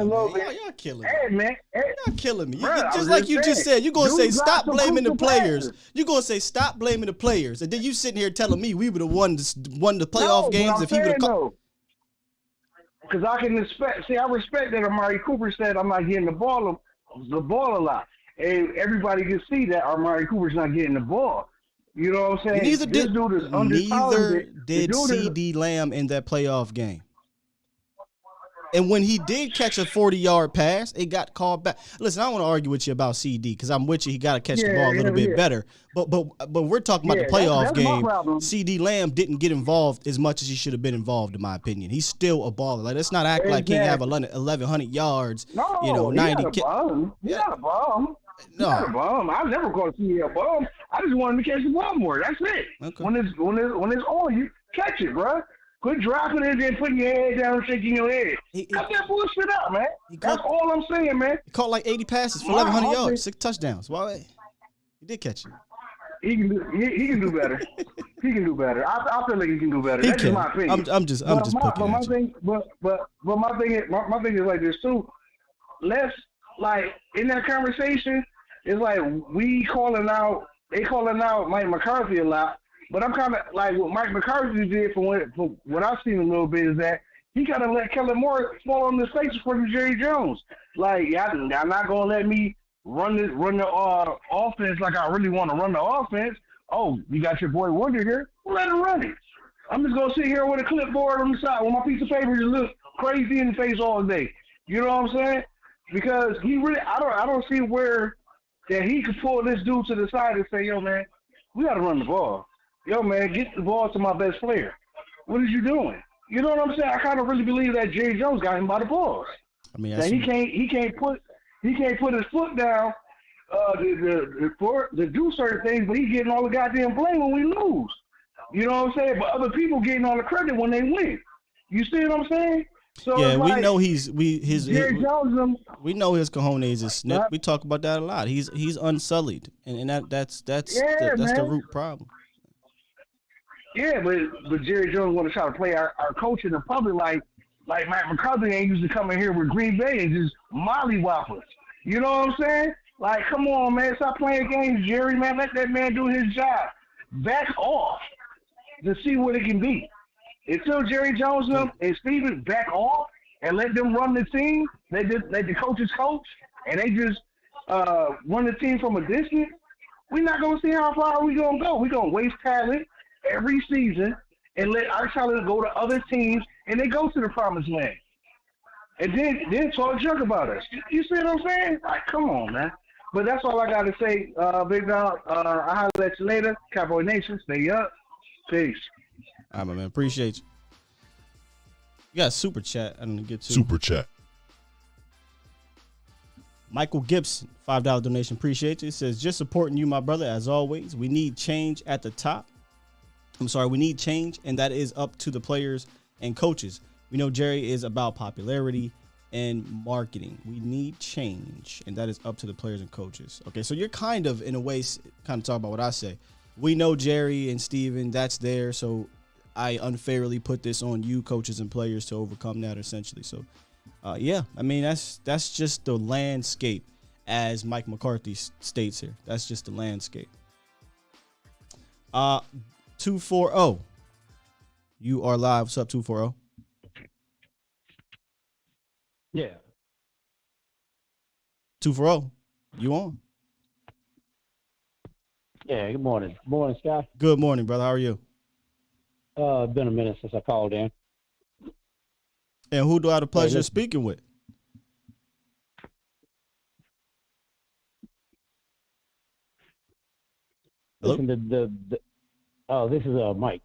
little bit. Y'all killing me. Hey, man. Y'all killing me. Just like you just said, you're going to say stop blaming the players. You're going to say stop blaming the players. And then you sitting here telling me we would have won the playoff games if he would have Because I can I respect that Amari Cooper said I'm not getting the ball a lot. And everybody can see that Amari Cooper's not getting the ball. You know what I'm saying? Neither did CeeDee Lamb in that playoff game. And when he did catch a 40-yard pass, it got called back. Listen, I don't want to argue with you about CD because I'm with you. He got to catch the ball a little bit better. But we're talking about the playoff game. CeeDee Lamb didn't get involved as much as he should have been involved, in my opinion. He's still a baller. Like, let's not act like he have 1,100 yards. No, 90. He's not a bum. No, not a bum. I never called CD a bum. I just wanted him to catch the ball more. That's it. Okay. When it's on, you catch it, bro. Quit dropping it and putting your head down and shaking your head. Cut that bullshit out, man. That's all I'm saying, man. He caught like 80 passes for 1,100 yards, 6 touchdowns. Why? He did catch it. He can do better. He can do better. I feel like he can do better. That's my opinion. I'm just poking at you. But my thing is like this too. Let's like in that conversation, it's like they calling out Mike McCarthy a lot. But I'm kind of like what Mike McCarthy did for what I've seen a little bit is that he kind of let Kellen Moore fall on his face for Jerry Jones. Like, y'all not going to let me run the offense like I really want to run the offense. Oh, you got your boy Wonder here? Well, let him run it. I'm just going to sit here with a clipboard on the side with my piece of paper just look crazy in the face all day. You know what I'm saying? Because he really, I don't see where that he could pull this dude to the side and say, yo, man, we got to run the ball. Yo, man, get the ball to my best player. What is you doing? You know what I'm saying? I kind of really believe that Jerry Jones got him by the balls. I mean, he can't put his foot down to do certain things, but he's getting all the goddamn blame when we lose. You know what I'm saying? But other people getting all the credit when they win. You see what I'm saying? So yeah, we know Jerry Jones. We know his cojones is snip. We talk about that a lot. He's unsullied, and that's the root problem. Yeah, but Jerry Jones want to try to play our coach in the public like Mike McCarthy ain't used to come in here with Green Bay and just mollywop us. You know what I'm saying? Like, come on, man, stop playing games, Jerry, man. Let that man do his job. Back off to see what it can be. Until Jerry Jones and Steven back off and let them run the team, let the coaches coach, and they just run the team from a distance, we're not going to see how far we're going to go. We're going to waste talent every season and let our talent go to other teams and they go to the promised land. And then talk junk about us. You see what I'm saying? Like, come on, man. But that's all I got to say, Big Dog. I'll holler at you later. Cowboy Nation, stay up. Peace. All right, my man. Appreciate you. You got a super chat I didn't get to. Super chat. Michael Gibson, $5 donation. Appreciate you. It says, just supporting you, my brother, as always. We need change at the top. We need change, and that is up to the players and coaches. We know Jerry is about popularity and marketing. We need change, and that is up to the players and coaches. Okay, so you're kind of, in a way, kind of talking about what I say. We know Jerry and Steven, that's there, so I unfairly put this on you, coaches and players, to overcome that, essentially. So, yeah, I mean, that's just the landscape, as Mike McCarthy states here. That's just the landscape. 240. You are live. What's up, 240? Yeah. 240. You on? Yeah, good morning. Good morning, Scott. Good morning, brother. How are you? Been a minute since I called in. And who do I have the pleasure Hey, of speaking with? Hello? Listen, this is Mike.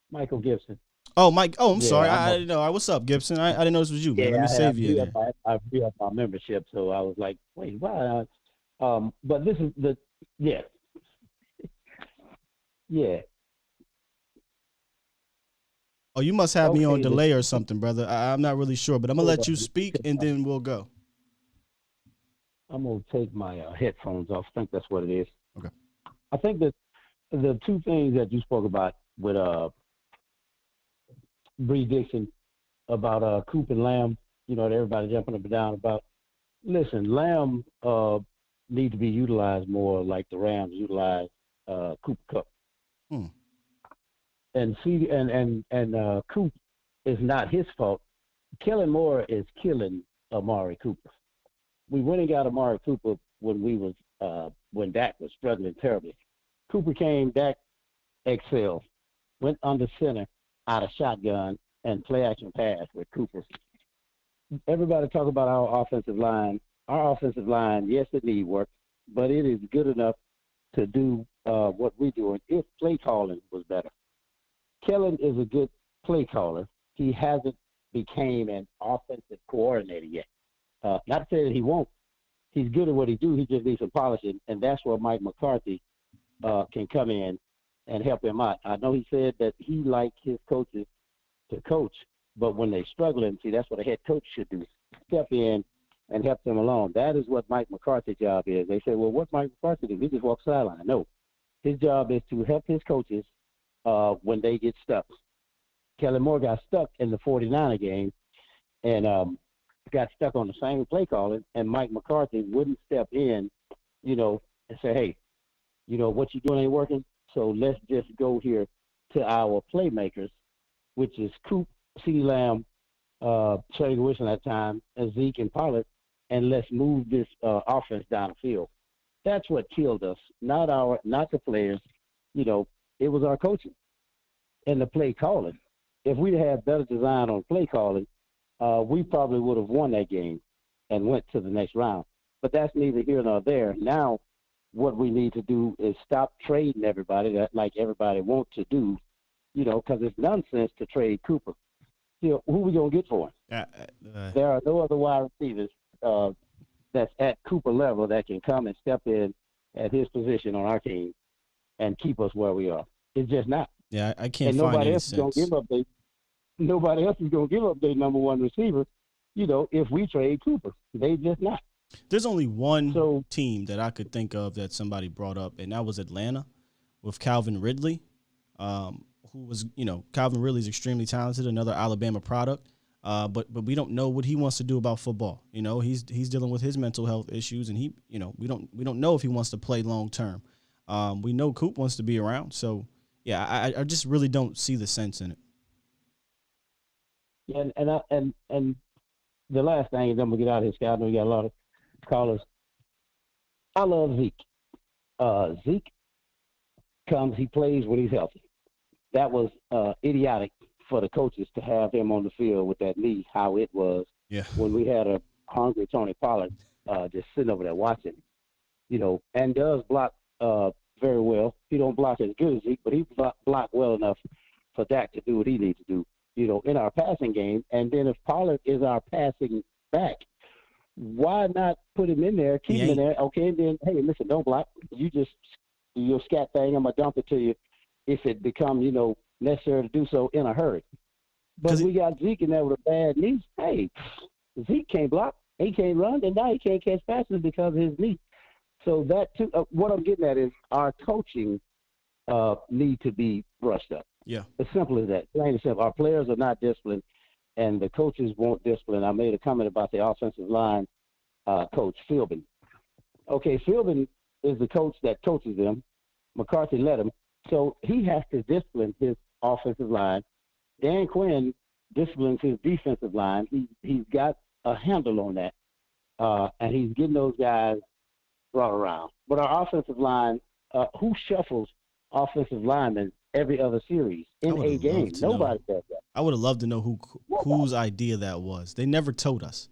Michael Gibson. Oh, Mike. Oh, I'm Yeah, sorry. I didn't know. What's up, Gibson? I didn't know this was you, man. Yeah, Let me save you in there. I re-upped my membership, so I was like, wait, why? But this is yeah. Yeah. Oh, you must have me on Okay, delay or something, brother. I'm not really sure, but I'm going to let you speak, and then we'll go. I'm going to take my headphones off. I think that's what it is. Okay. I think that the two things that you spoke about with Bree Dixon about Coop and Lamb, that everybody jumping up and down about. Listen, Lamb need to be utilized more like the Rams utilize Cooper Cup. And see, and Coop is not his fault. Kellen Moore is killing Amari Cooper. We went and got Amari Cooper when when Dak was struggling terribly. Cooper came, Dak excelled, went under center out of shotgun and play action pass with Cooper. Everybody talk about our offensive line. Our offensive line, yes, it needs work, but it is good enough to do what we're doing if play calling was better. Kellen is a good play caller. He hasn't became an offensive coordinator yet. Not to say that he won't. He's good at what he do. He just needs some polishing, and that's where Mike McCarthy can come in and help him out. I know he said that he liked his coaches to coach, but when they're struggling, see, that's what a head coach should do. Step in and help them along. That is what Mike McCarthy's job is. They say, well, what Mike McCarthy do? He just walks sideline. No. His job is to help his coaches when they get stuck. Kellen Moore got stuck in the 49er game and got stuck on the same play calling, and Mike McCarthy wouldn't step in, and say, hey, what you doing ain't working, so let's just go here to our playmakers, which is Coop, CeeDee Lamb, Trey Wilson at that time, and Zeke and Pollard, and let's move this offense down the field. That's what killed us, not the players. It was our coaching and the play calling. If we'd had better design on play calling, we probably would have won that game and went to the next round. But that's neither here nor there. Now, what we need to do is stop trading everybody like everybody wants to do, because it's nonsense to trade Cooper. Who we going to get for him? There are no other wide receivers that's at Cooper level that can come and step in at his position on our team and keep us where we are. It's just not. Yeah, I can't and find nobody any else sense. Is gonna give up nobody else is going to give up their number one receiver, if we trade Cooper. They just not. There's only one team that I could think of that somebody brought up, and that was Atlanta with Calvin Ridley, who was, Calvin Ridley is extremely talented, another Alabama product, but we don't know what he wants to do about football. He's dealing with his mental health issues, and we don't know if he wants to play long term. We know Coop wants to be around, so yeah, I just really don't see the sense in it. Yeah, and the last thing, and then we'll get out of here, Scott. I know we got a lot of callers. I love Zeke. Zeke comes, he plays when he's healthy. That was idiotic for the coaches to have him on the field with that knee, how it was when we had a hungry Tony Pollard just sitting over there watching, and does block very well. He don't block as good as Zeke, but he block well enough for Dak to do what he needs to do, in our passing game. And then if Pollard is our passing back, why not put him in there, keep him in there? Okay, and then, hey, listen, don't block. You just do your scat thing. I'm going to dump it to you if it becomes, necessary to do so in a hurry. But we got Zeke in there with a bad knee. Hey, Zeke can't block. He can't run, and now he can't catch passes because of his knee. So that, too, what I'm getting at is our coaching need to be brushed up. Yeah. As simple as that. Plain and simple. Our players are not disciplined, and the coaches won't discipline. I made a comment about the offensive line coach, Philbin. Okay, Philbin is the coach that coaches them. McCarthy let him. So he has to discipline his offensive line Dan Quinn disciplines his defensive line. He's got a handle on that, and he's getting those guys brought around. But our offensive line, who shuffles offensive linemen every other series in a game? Nobody does that. I would have loved to know whose idea that was. They never told us.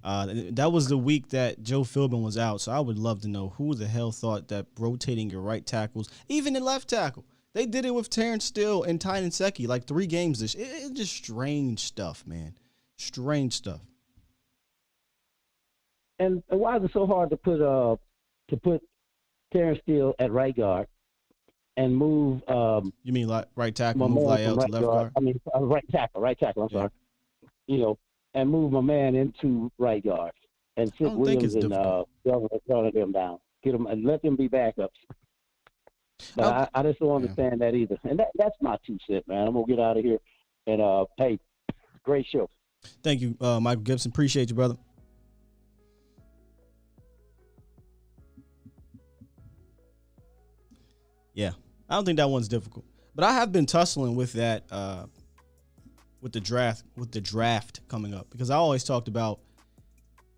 That was the week that Joe Philbin was out, so I would love to know who the hell thought that rotating your right tackles, even in left tackle. They did it with Terrence Steele and Tynan Secchi like 3 games this. It's just strange stuff, man. Strange stuff. And why is it so hard to put Terrence Steele at right guard and move? You mean like right tackle, move Lyle to left guard? I mean right tackle. I'm sorry. You know, and move my man into right guard and sit Williams and Jonah them down, get them and let them be backups. But I just don't understand that either. And that's my 2 cents, man. I'm gonna get out of here. And hey, great show. Thank you, Michael Gibson. Appreciate you, brother. Yeah, I don't think that one's difficult, but I have been tussling with that with the draft coming up, because I always talked about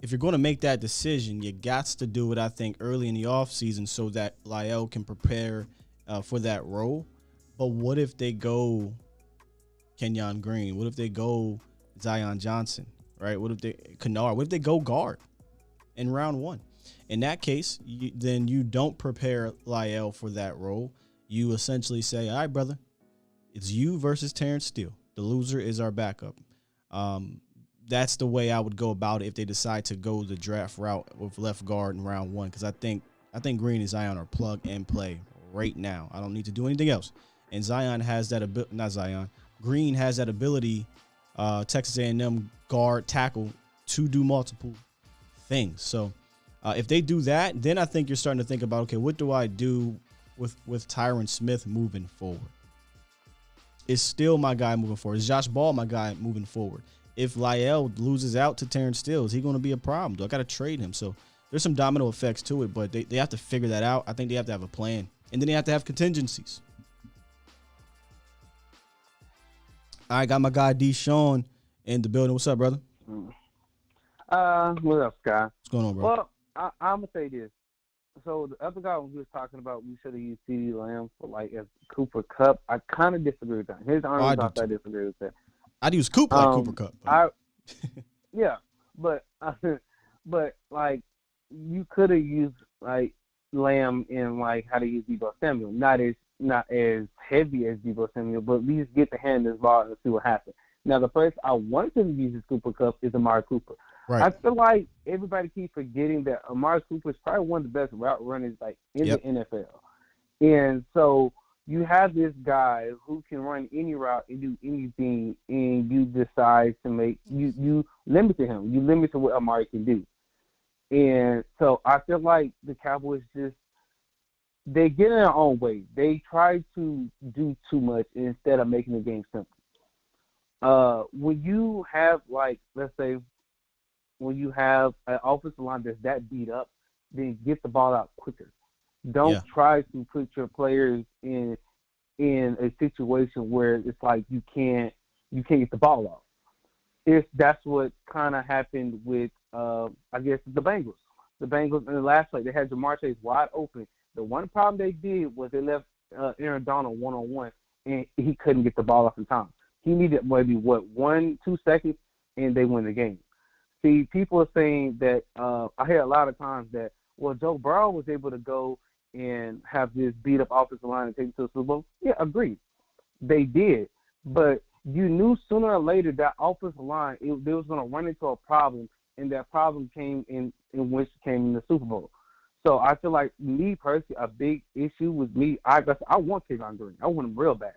if you're going to make that decision, you got to do it, I think, early in the offseason so that Lyle can prepare for that role. But what if they go Kenyon Green? What if they go Zion Johnson, right? What if they Kennard? What if they go guard in round 1? In that case, then you don't prepare Lyle for that role. You essentially say, all right, brother, it's you versus Terrence Steele. The loser is our backup. That's the way I would go about it if they decide to go the draft route with left guard in round 1, because I think Green and Zion are plug and play right now. I don't need to do anything else. And Zion has that ability. Not Zion. Green has that ability. Texas A&M guard tackle to do multiple things. So if they do that, then I think you're starting to think about, okay, what do I do with Tyron Smith moving forward? Is still my guy moving forward? Is Josh Ball my guy moving forward? If Lyle loses out to Terrence Steele, is he going to be a problem? Do I got to trade him? So there's some domino effects to it, but they have to figure that out. I think they have to have a plan, and then they have to have contingencies. I got my guy Deshaun in the building. What's up, brother? What up, Scott? What's going on, bro? Well, I'm gonna say this. So the other guy we was talking about, we should have used CeeDee Lamb for like as Cooper Kupp. I kind of disagree with that. Here's the only thought I disagree with that. I'd use Cooper like Cooper Kupp. Yeah, but like you could have used like Lamb in like how to use Deebo Samuel, not as heavy as Deebo Samuel, but at least get the hand in this ball and see what happens. Now the first I wanted to use as Cooper Kupp is Amara Cooper. Right. I feel like everybody keeps forgetting that Amari Cooper is probably one of the best route runners like in the NFL. And so you have this guy who can run any route and do anything, and you decide to make you limit to him. You limit to what Amari can do. And so I feel like the Cowboys they get in their own way. They try to do too much instead of making the game simple. When you have, like, let's say, when you have an offensive line that's that beat up, then get the ball out quicker. Don't try to put your players in a situation where it's like you can't get the ball off. That's what kind of happened with I guess the Bengals. The Bengals in the last play, they had Jamar Chase wide open. The one problem they did was they left Aaron Donald one-on-one, and he couldn't get the ball off in time. He needed maybe 1-2 seconds, and they win the game. See, people are saying that I hear a lot of times that, well, Joe Burrow was able to go and have this beat-up offensive line and take it to the Super Bowl. Yeah, agreed. They did. But you knew sooner or later that offensive line, they was going to run into a problem, and that problem came in which came in the Super Bowl. So I feel like, me personally, a big issue with me, I want Kenyon Green. I want him real bad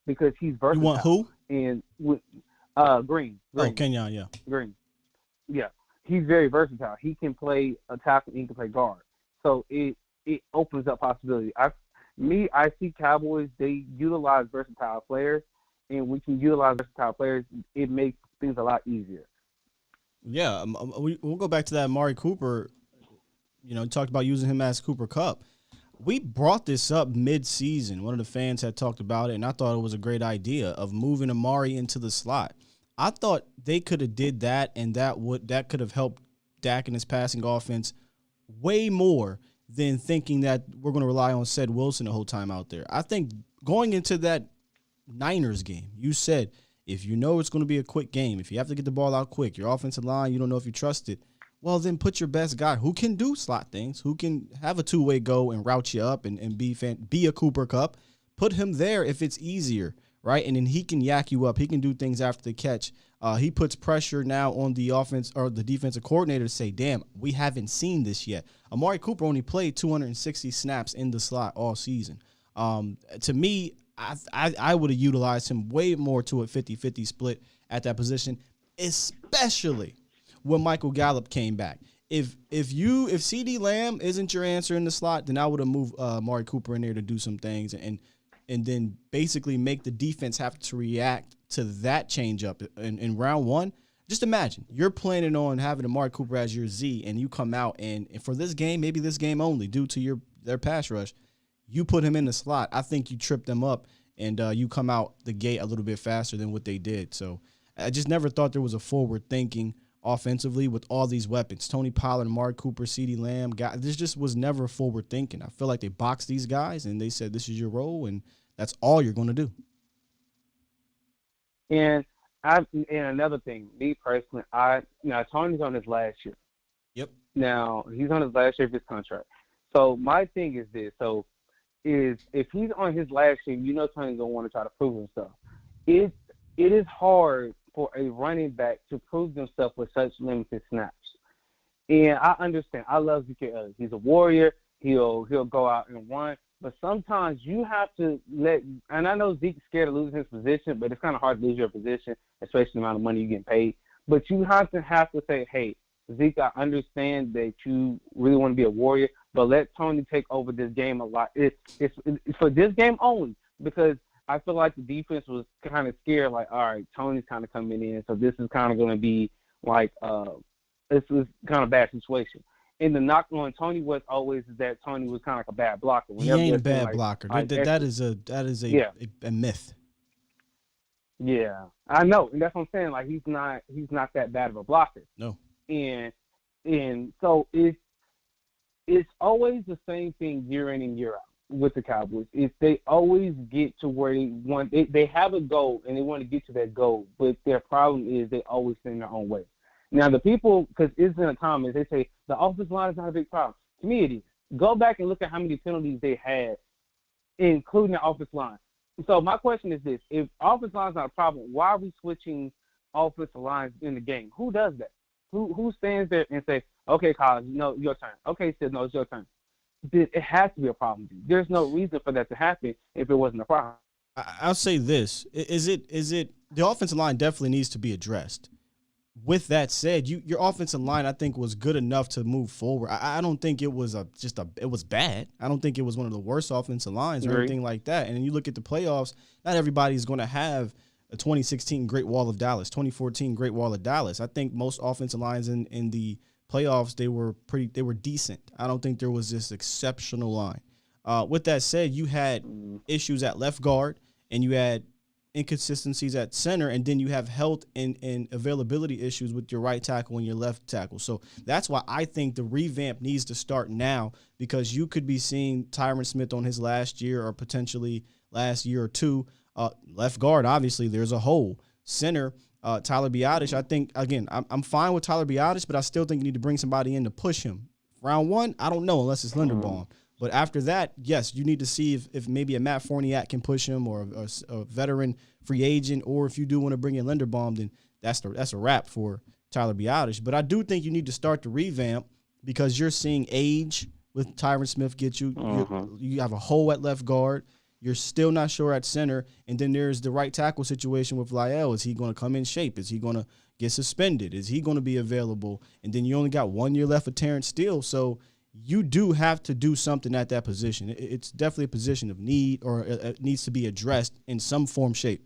because he's versatile. You want who? And with Green. Oh, Kenyon, yeah. Green. Yeah, he's very versatile. He can play a tackle, he can play guard. So it opens up possibility. I see Cowboys, they utilize versatile players, and we can utilize versatile players. It makes things a lot easier. Yeah, we'll go back to that Amari Cooper. You know, talked about using him as Cooper Kupp. We brought this up mid-season. One of the fans had talked about it, and I thought it was a great idea of moving Amari into the slot. I thought they could have did that, and that could have helped Dak and his passing offense way more than thinking that we're going to rely on Ced Wilson the whole time out there. I think going into that Niners game, you said if you know it's going to be a quick game, if you have to get the ball out quick, your offensive line, you don't know if you trust it, well, then put your best guy who can do slot things, who can have a two-way go and route you up and be a Cooper Kupp. Put him there if it's easier, right? And then he can yak you up. He can do things after the catch. He puts pressure now on the offense or the defensive coordinator to say, damn, we haven't seen this yet. Amari Cooper only played 260 snaps in the slot all season. To me, I would have utilized him way more to a 50-50 split at that position, especially when Michael Gallup came back. If CeeDee Lamb isn't your answer in the slot, then I would have moved Amari Cooper in there to do some things and then basically make the defense have to react to that changeup in round one. Just imagine you're planning on having Amari Cooper as your Z, and you come out and for this game, maybe this game only, due to their pass rush, you put him in the slot. I think you trip them up, and you come out the gate a little bit faster than what they did. So I just never thought there was a forward thinking offensively with all these weapons. Tony Pollard, Amari Cooper, CeeDee Lamb. This just was never forward thinking. I feel like they boxed these guys, and they said, this is your role, and that's all you're going to do. And another thing, me personally, Tony's on his last year. Yep. Now, he's on his last year of his contract. So my thing is this. So if he's on his last year, Tony's going to want to try to prove himself. It is hard for a running back to prove themselves with such limited snaps. And I understand. I love Zeke Elliott. He's a warrior. He'll go out and run. But sometimes you have to and I know Zeke's scared of losing his position, but it's kind of hard to lose your position, especially the amount of money you get paid. But you have to say, hey, Zeke, I understand that you really want to be a warrior, but let Tony take over this game a lot. It's for this game only, because I feel like the defense was kind of scared, like, all right, Tony's kind of coming in, so this is kind of going to be like this is kind of a bad situation. And the knock on Tony was always that Tony was kind of like a bad blocker. Whenever he ain't a bad blocker. That is a myth. Yeah, I know, and that's what I'm saying. Like he's not that bad of a blocker. No. And so it's always the same thing year in and year out with the Cowboys. If they always get to where they have a goal and they want to get to that goal, but their problem is they always stand their own way. Now, the people, because it's in the comments, they say the offensive line is not a big problem. To me, it is. Go back and look at how many penalties they had, including the offensive line. So my question is this. If offensive line is not a problem, why are we switching offensive lines in the game? Who does that? Who stands there and says, okay, Collins, no, your turn. Okay, Sid, no, it's your turn. It has to be a problem. There's no reason for that to happen if it wasn't a problem. I'll say this. Is it the offensive line definitely needs to be addressed. With that said, your offensive line, I think, was good enough to move forward. I don't think it was it was bad. I don't think it was one of the worst offensive lines or anything like that. And then you look at the playoffs, not everybody's going to have a 2016 Great Wall of Dallas, 2014 Great Wall of Dallas. I think most offensive lines in the playoffs, they were decent. I don't think there was this exceptional line. With that said, you had issues at left guard and you had inconsistencies at center, and then you have health and availability issues with your right tackle and your left tackle. So that's why I think the revamp needs to start now, because you could be seeing Tyron Smith on his last year or potentially last year or two. Left guard, obviously, there's a hole. Center, Tyler Biadasz, I think, again, I'm fine with Tyler Biadasz, but I still think you need to bring somebody in to push him. Round one, I don't know unless it's Linderbaum. But after that, yes, you need to see if maybe a Matt Forniak can push him, or a veteran free agent, or if you do want to bring in Linderbaum, then that's a wrap for Tyler Biadasz. But I do think you need to start the revamp, because you're seeing age with Tyron Smith get you. You have a hole at left guard. You're still not sure at center. And then there's the right tackle situation with Lyle. Is he going to come in shape? Is he going to get suspended? Is he going to be available? And then you only got 1 year left for Terrence Steele. So you do have to do something at that position. It's definitely a position of need, or it needs to be addressed in some form, shape.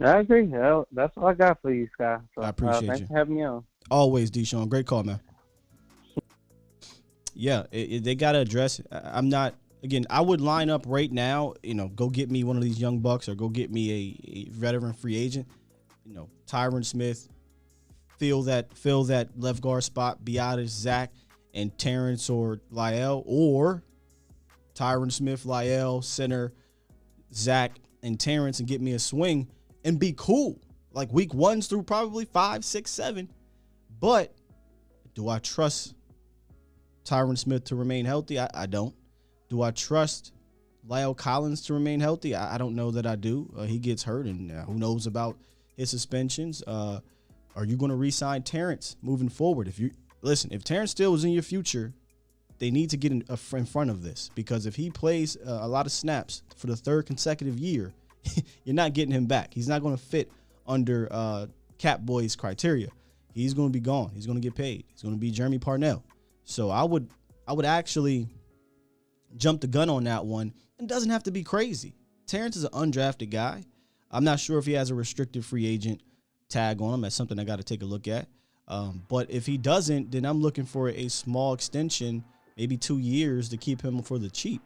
I agree. Well, that's all I got for you, Scott. So, I appreciate thanks you. for having me on. Always, Deshaun. Great call, man. Yeah, they got to address it. I'm not, again, I would line up right now, go get me one of these young bucks or go get me a veteran free agent. Tyron Smith, fill that left guard spot, Biotis, Zach, and Terrence or Lyle, or Tyron Smith, Lyle, center, Zach, and Terrence, and get me a swing and be cool. Like week 1s through probably 5, 6, 7. But do I trust Tyron Smith to remain healthy? I don't. Do I trust Lyle Collins to remain healthy? I don't know that I do. He gets hurt, and who knows about his suspensions. Are you going to re-sign Terrence moving forward? If Terrence Steele is in your future, they need to get in front of this, because if he plays a lot of snaps for the 3rd consecutive year, you're not getting him back. He's not going to fit under Cap Boys criteria. He's going to be gone. He's going to get paid. He's going to be Jeremy Parnell. So I would actually jump the gun on that one. It doesn't have to be crazy. Terrence is an undrafted guy. I'm not sure if he has a restricted free agent tag on him. That's something I got to take a look at. But if he doesn't, then I'm looking for a small extension, maybe 2 years, to keep him for the cheap.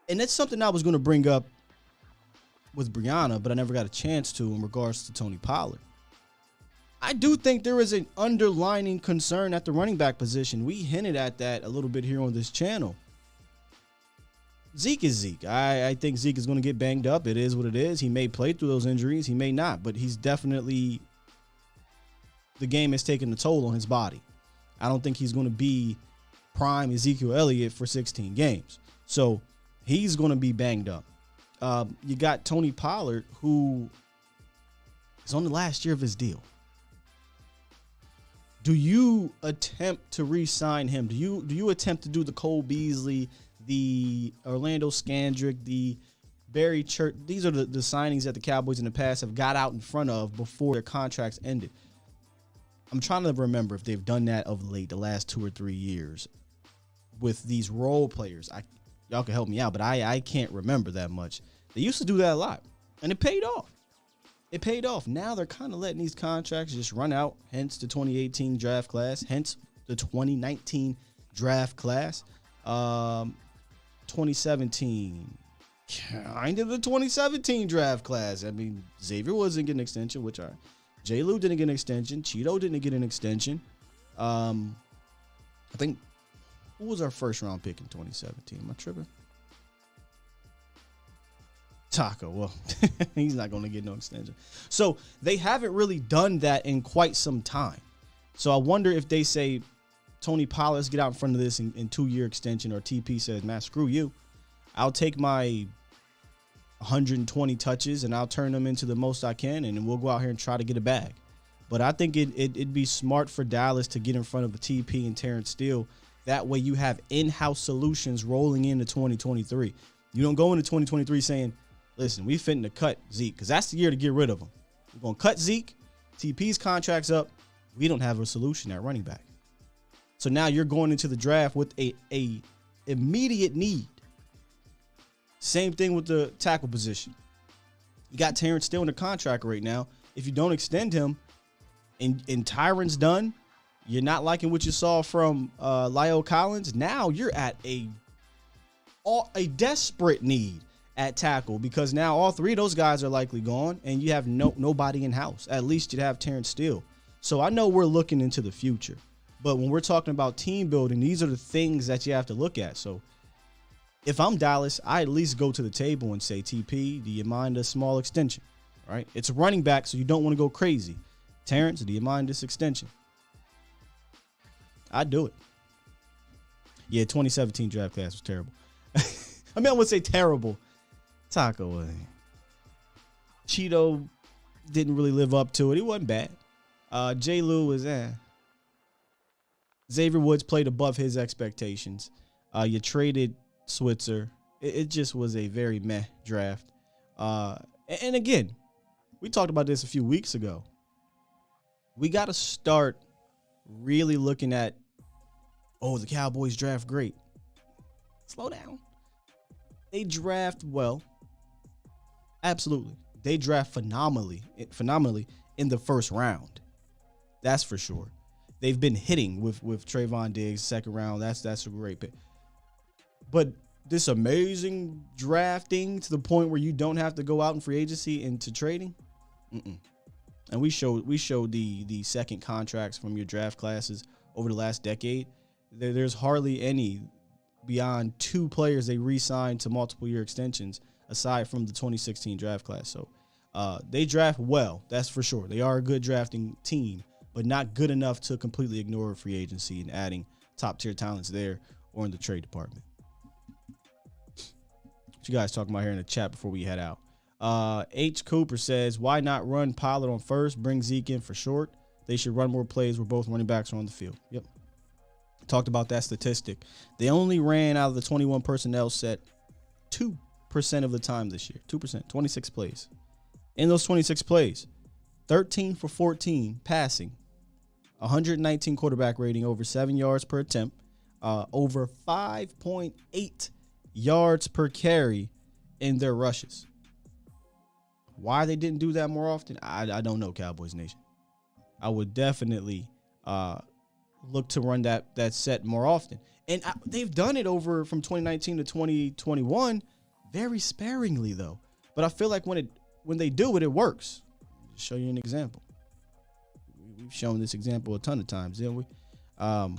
And that's something I was going to bring up with Brianna, but I never got a chance to in regards to Tony Pollard. I do think there is an underlying concern at the running back position. We hinted at that a little bit here on this channel. Zeke is Zeke. I think Zeke is going to get banged up. It is what it is. He may play through those injuries. He may not, but he's definitely, the game has taken a toll on his body. I don't think he's going to be prime Ezekiel Elliott for 16 games. So he's going to be banged up. You got Tony Pollard, who is on the last year of his deal. Do you attempt to re-sign him? Do you attempt to do the Cole Beasley, the Orlando Scandrick, the Barry Church? These are the signings that the Cowboys in the past have got out in front of before their contracts ended. I'm trying to remember if they've done that of late, the last 2 or 3 years, with these role players. Y'all can help me out, but I can't remember that much. They used to do that a lot, and it paid off. It paid off. Now they're kind of letting these contracts just run out, hence the 2018 draft class, hence the 2019 draft class. 2017, kind of the 2017 draft class. I mean, Xavier wasn't getting an extension, J. Lou didn't get an extension. Cheeto didn't get an extension. I think, who was our first round pick in 2017? Am I tripping? Taco. Well, he's not going to get no extension. So they haven't really done that in quite some time. So I wonder if they say, Tony Pollard, let's get out in front of this in 2-year extension, or TP says, man, screw you. I'll take my 120 touches and I'll turn them into the most I can, and then we'll go out here and try to get a bag. But I think it'd be smart for Dallas to get in front of a TP and Terrence Steele. That way you have in-house solutions rolling into 2023. You don't go into 2023 saying, listen, we fitting to cut Zeke, because that's the year to get rid of him. We're going to cut Zeke. TP's contract's up. We don't have a solution at running back. So now you're going into the draft with a immediate need. Same thing with the tackle position. You got Terrence still in the contract right now. If you don't extend him and Tyron's done, you're not liking what you saw from Lyle Collins. Now you're at a desperate need at tackle, because now all 3 of those guys are likely gone and you have nobody in house. At least you'd have Terrence Steele. So I know we're looking into the future, but when we're talking about team building, these are the things that you have to look at. So if I'm Dallas, I at least go to the table and say, TP, do you mind a small extension? Right? It's a running back, so you don't want to go crazy. Terrence, do you mind this extension? I'd do it. Yeah, 2017 draft class was terrible. I mean, I would say terrible. Taco, Cheeto didn't really live up to it. He wasn't bad. J. Lou was Xavier Woods played above his expectations. You traded Switzer. It just was a very meh draft. And again, we talked about this a few weeks ago. We got to start really looking at, the Cowboys draft great. Slow down. They draft well. Absolutely. They draft phenomenally in the first round. That's for sure. they've been hitting with Trayvon Diggs, second round. That's a great pick. But this amazing drafting to the point where you don't have to go out in free agency into trading. And we showed the second contracts from your draft classes over the last decade. There's hardly any beyond 2 players they re-signed to multiple year extensions aside from the 2016 draft class. So they draft well, that's for sure. They are a good drafting team, but not good enough to completely ignore free agency and adding top tier talents there or in the trade department. What you guys talking about here in the chat before we head out? H. Cooper says, why not run Pollard on first, bring Zeke in for short? They should run more plays where both running backs are on the field. Yep. Talked about that statistic. They only ran out of the 21 personnel set 2% of the time this year. 2%, 26 plays. In those 26 plays, 13 for 14 passing, 119 quarterback rating, over 7 yards per attempt, over 5.8 yards per carry in their rushes. Why they didn't do that more often, I don't know, Cowboys Nation. I would definitely look to run that set more often. And they've done it over from 2019 to 2021 very sparingly, though. But I feel like when they do it, it works. Just show you an example. We've shown this example a ton of times, didn't we? On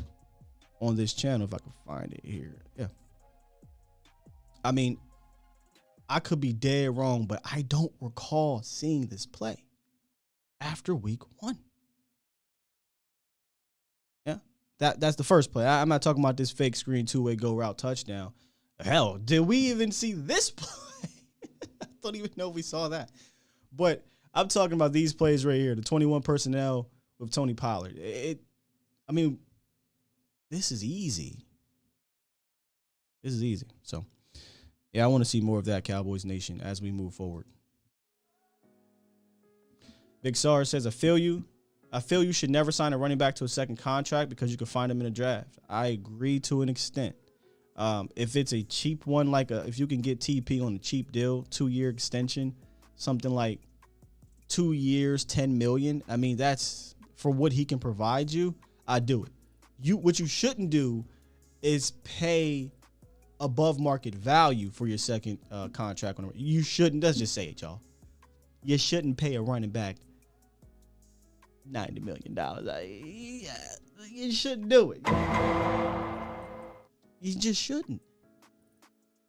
this channel, if I can find it here. Yeah. I mean, I could be dead wrong, but I don't recall seeing this play after week 1. Yeah, that's the first play. I'm not talking about this fake screen 2-way go route touchdown. Hell, did we even see this play? I don't even know if we saw that. But I'm talking about these plays right here, the 21 personnel with Tony Pollard. I mean, this is easy. This is easy. So, yeah, I want to see more of that, Cowboys Nation, as we move forward. Big Sar says, I feel you should never sign a running back to a second contract because you can find him in a draft. I agree to an extent. If it's a cheap one, if you can get TP on a cheap deal, 2-year extension, something like 2 years, $10 million. I mean, that's for what he can provide you. I do it. What you shouldn't do is pay above market value for your second contract. You shouldn't. Let's just say it, y'all. You shouldn't pay a running back $90 million. You shouldn't do it. You just shouldn't.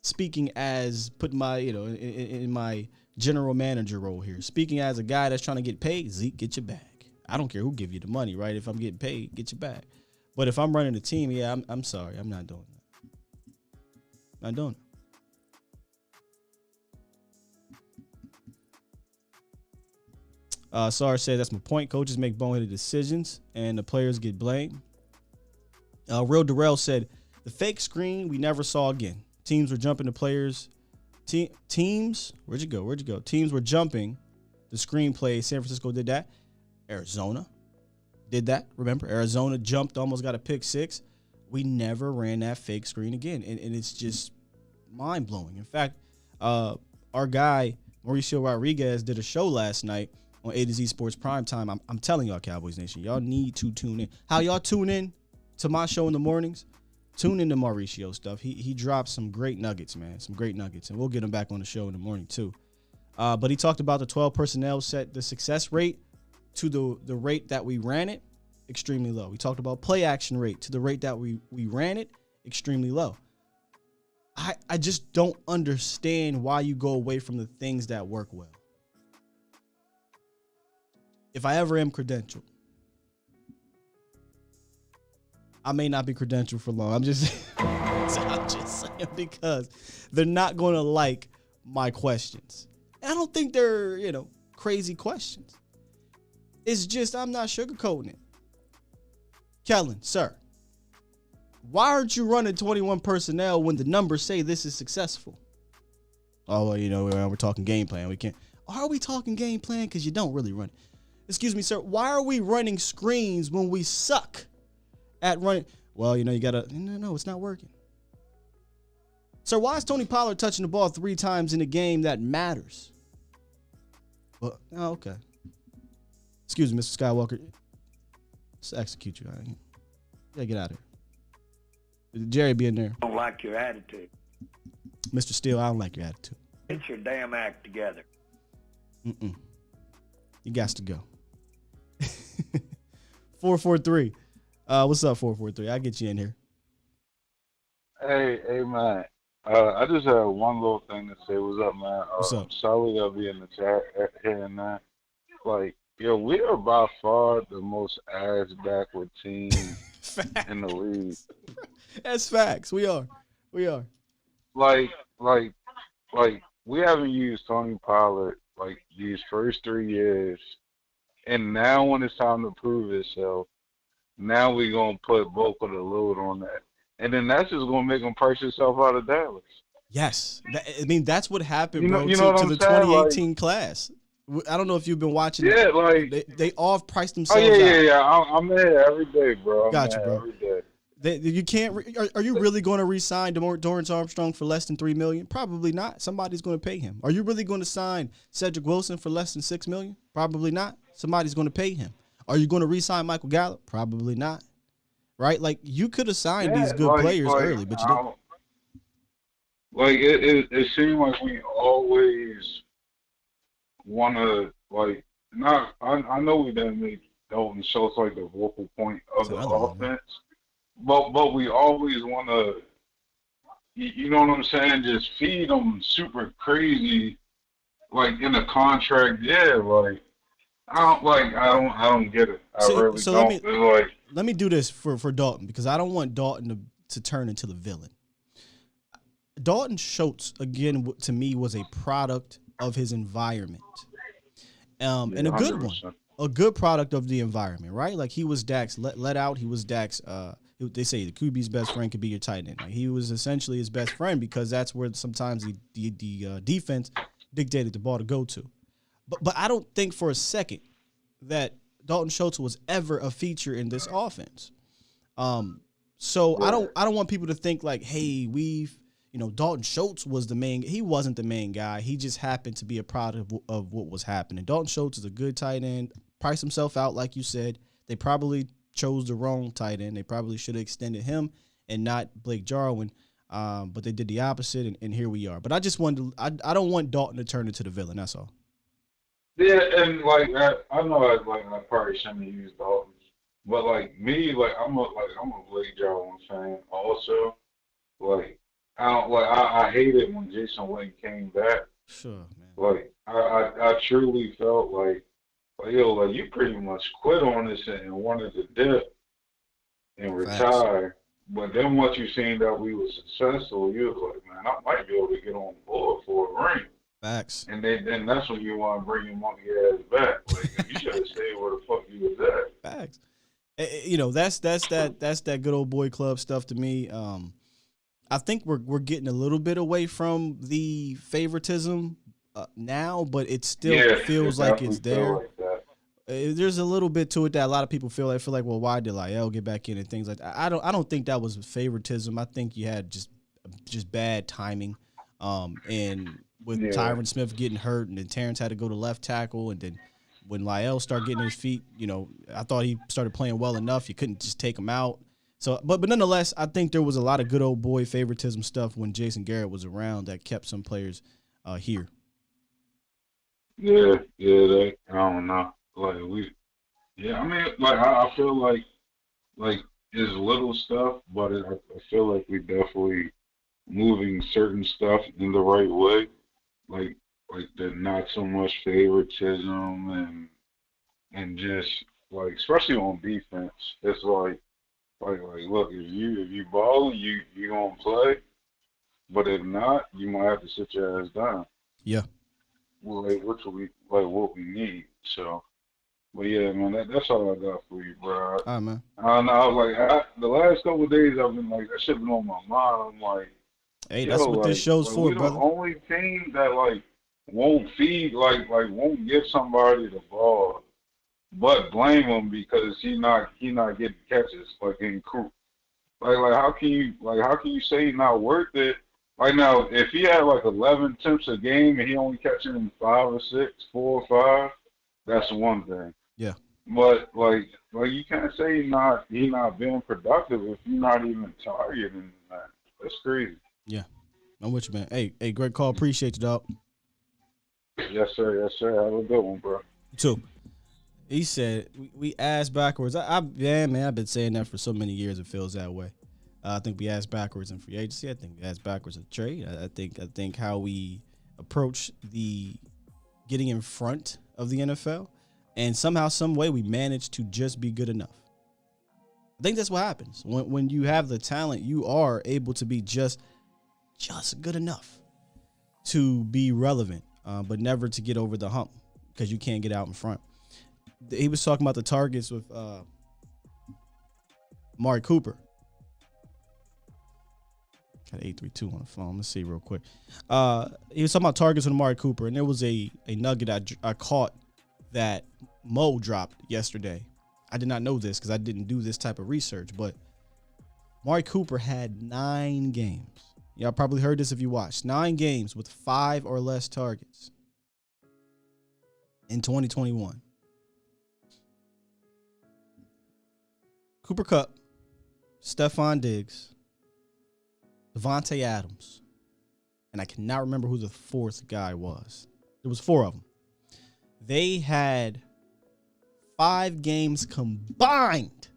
Speaking as put my, in my general manager role here. Speaking as a guy that's trying to get paid, Zeke, get your bag. I don't care who give you the money, right? If I'm getting paid, get your bag. But if I'm running a team, yeah, I'm sorry. I'm not doing that. Not doing it. Sarge said, that's my point. Coaches make boneheaded decisions and the players get blamed. Real Darrell said, the fake screen we never saw again. Teams were jumping to players. Teams, where'd you go? Teams were jumping the screenplay. San Francisco did that. Arizona did that. Remember, Arizona jumped, almost got a pick 6. We never ran that fake screen again. And it's just mind blowing. In fact, our guy, Mauricio Rodriguez, did a show last night on A to Z Sports Primetime. I'm telling y'all, Cowboys Nation, y'all need to tune in. How y'all tune in to my show in the mornings? Tune into Mauricio stuff. He dropped some great nuggets, man. Some great nuggets. And we'll get him back on the show in the morning, too. But he talked about the 12 personnel set, the success rate to the rate that we ran it, extremely low. We talked about play action rate to the rate that we ran it, extremely low. I just don't understand why you go away from the things that work well. If I ever am credentialed, I may not be credentialed for long. I'm just saying because they're not going to like my questions. And I don't think they're, crazy questions. It's just I'm not sugarcoating it. Kellen, sir, why aren't you running 21 personnel when the numbers say this is successful? Oh, well, we're talking game plan. We can't. Are we talking game plan? Because you don't really run it. Excuse me, sir. Why are we running screens when we suck at running? Well, you got to. No, it's not working. Sir, why is Tony Pollard touching the ball 3 times in a game that matters? Well, okay. Excuse me, Mr. Skywalker. Let's execute you. You gotta get out of here. Jerry be in there. I don't like your attitude. Mr. Steele, I don't like your attitude. Get your damn act together. You got to go. 443. What's up, 443? I'll get you in here. Hey, man. I just have one little thing to say. What's up, man? What's up? I'm sorry I'll be in the chat here and there. Like, yo, we are by far the most ass-backward team in the league. That's facts. We are. Like, we haven't used Tony Pollard, like, these first 3 years. And now when it's time to prove itself, now we're going to put bulk of the load on that. And then that's just going to make him price himself out of Dallas. Yes. That's what happened, You know bro, what to I'm the saying? 2018 class. I don't know if you've been watching. Yeah, like they all priced themselves out. Yeah. I'm there every day, bro. Gotcha, bro. Every day. You can't. Are you really going to re-sign Dorrance Armstrong for less than $3 million? Probably not. Somebody's going to pay him. Are you really going to sign Cedric Wilson for less than $6 million? Probably not. Somebody's going to pay him. Are you going to re-sign Michael Gallup? Probably not. Right? Like, you could have signed these good players early, but you didn't. Like it seems like we always want to I know we didn't make Dalton Schultz like the vocal point of the offense, but we always want to, you know what I'm saying? Just feed them super crazy, like in a contract. Yeah, like I don't get it. I really don't. Let me do this for Dalton, because I don't want Dalton to turn into the villain. Dalton Schultz, again, to me, was a product of his environment. And a good 100%. One. A good product of the environment, right? Like, he was Dak's let out. He was Dak's, they say the QB's best friend could be your tight end. Like, he was essentially his best friend, because that's where sometimes the defense dictated the ball to go to. But I don't think for a second that Dalton Schultz was ever a feature in this offense. So I don't want people to think like, hey, Dalton Schultz was the main. He wasn't the main guy. He just happened to be a product of what was happening. Dalton Schultz is a good tight end. Priced himself out, like you said. They probably chose the wrong tight end. They probably should have extended him and not Blake Jarwin. But they did the opposite, and here we are. But I just wanted I don't want Dalton to turn into the villain. That's all. Yeah, and I know I probably shouldn't have used Dalton, but me, I'm a Blake Jarwin fan also. I hate it when Jason Witten came back. Sure, man. I truly felt you pretty much quit on this and wanted to dip and retire. But then once you seen that we were successful, you was like, man, I might be able to get on board for a ring. Facts. And then that's when you want to bring your monkey ass back. You should have stayed where the fuck you was at. Facts. That's that good old boy club stuff to me. I think we're getting a little bit away from the favoritism now, but it still feels like it's there. There's a little bit to it that a lot of people feel like, well, why did Lyle get back in and things like that? I don't think that was favoritism. I think you had just bad timing. And with Tyron Smith getting hurt, and then Terrence had to go to left tackle, and then when Lyle started getting his feet, I thought he started playing well enough. You couldn't just take him out. So, but nonetheless, I think there was a lot of good old boy favoritism stuff when Jason Garrett was around that kept some players here. Yeah, I don't know. I feel like it's little stuff, but I feel like we definitely moving certain stuff in the right way, like the not so much favoritism and just especially on defense, it's look, if you ball, you gonna play, but if not, you might have to sit your ass down. Yeah. Well, what we need. So, but yeah, man, that's all I got for you, bro. All right, man. I don't know. The last couple of days I've been that shit been on my mind. I'm like, hey, that's what this show's for, brother. The only team that won't feed, won't give somebody the ball, but blame him because he not getting catches in crew. How can you say he's not worth it? Now, if he had 11 attempts a game and he only catching them 5 or 6, 4 or 5, that's one thing. Yeah. But like you can't say he not being productive if you're not even targeting that. That's crazy. Yeah, I'm with you, man. Hey, great call. Appreciate you, dog. Yes, sir. Yes, sir. Have a good one, bro. You too. He said we ass backwards. I've been saying that for so many years. It feels that way. I think we ass backwards in free agency. I think we ass backwards in trade. I think how we approach the getting in front of the NFL, and somehow, some way, we manage to just be good enough. I think that's what happens when you have the talent. You are able to be just good enough to be relevant, but never to get over the hump because you can't get out in front. He was talking about the targets with Amara Cooper. Got 832 on the phone. Let's see real quick. He was talking about targets with Amara Cooper, and there was a nugget I caught that Mo dropped yesterday. I did not know this because I didn't do this type of research, but Amari Cooper had 9 games. Y'all probably heard this if you watched. 9 games with 5 or less targets in 2021. Cooper Kupp, Stephon Diggs, Devontae Adams, and I cannot remember who the 4th guy was. There was 4 of them. They had 5 games combined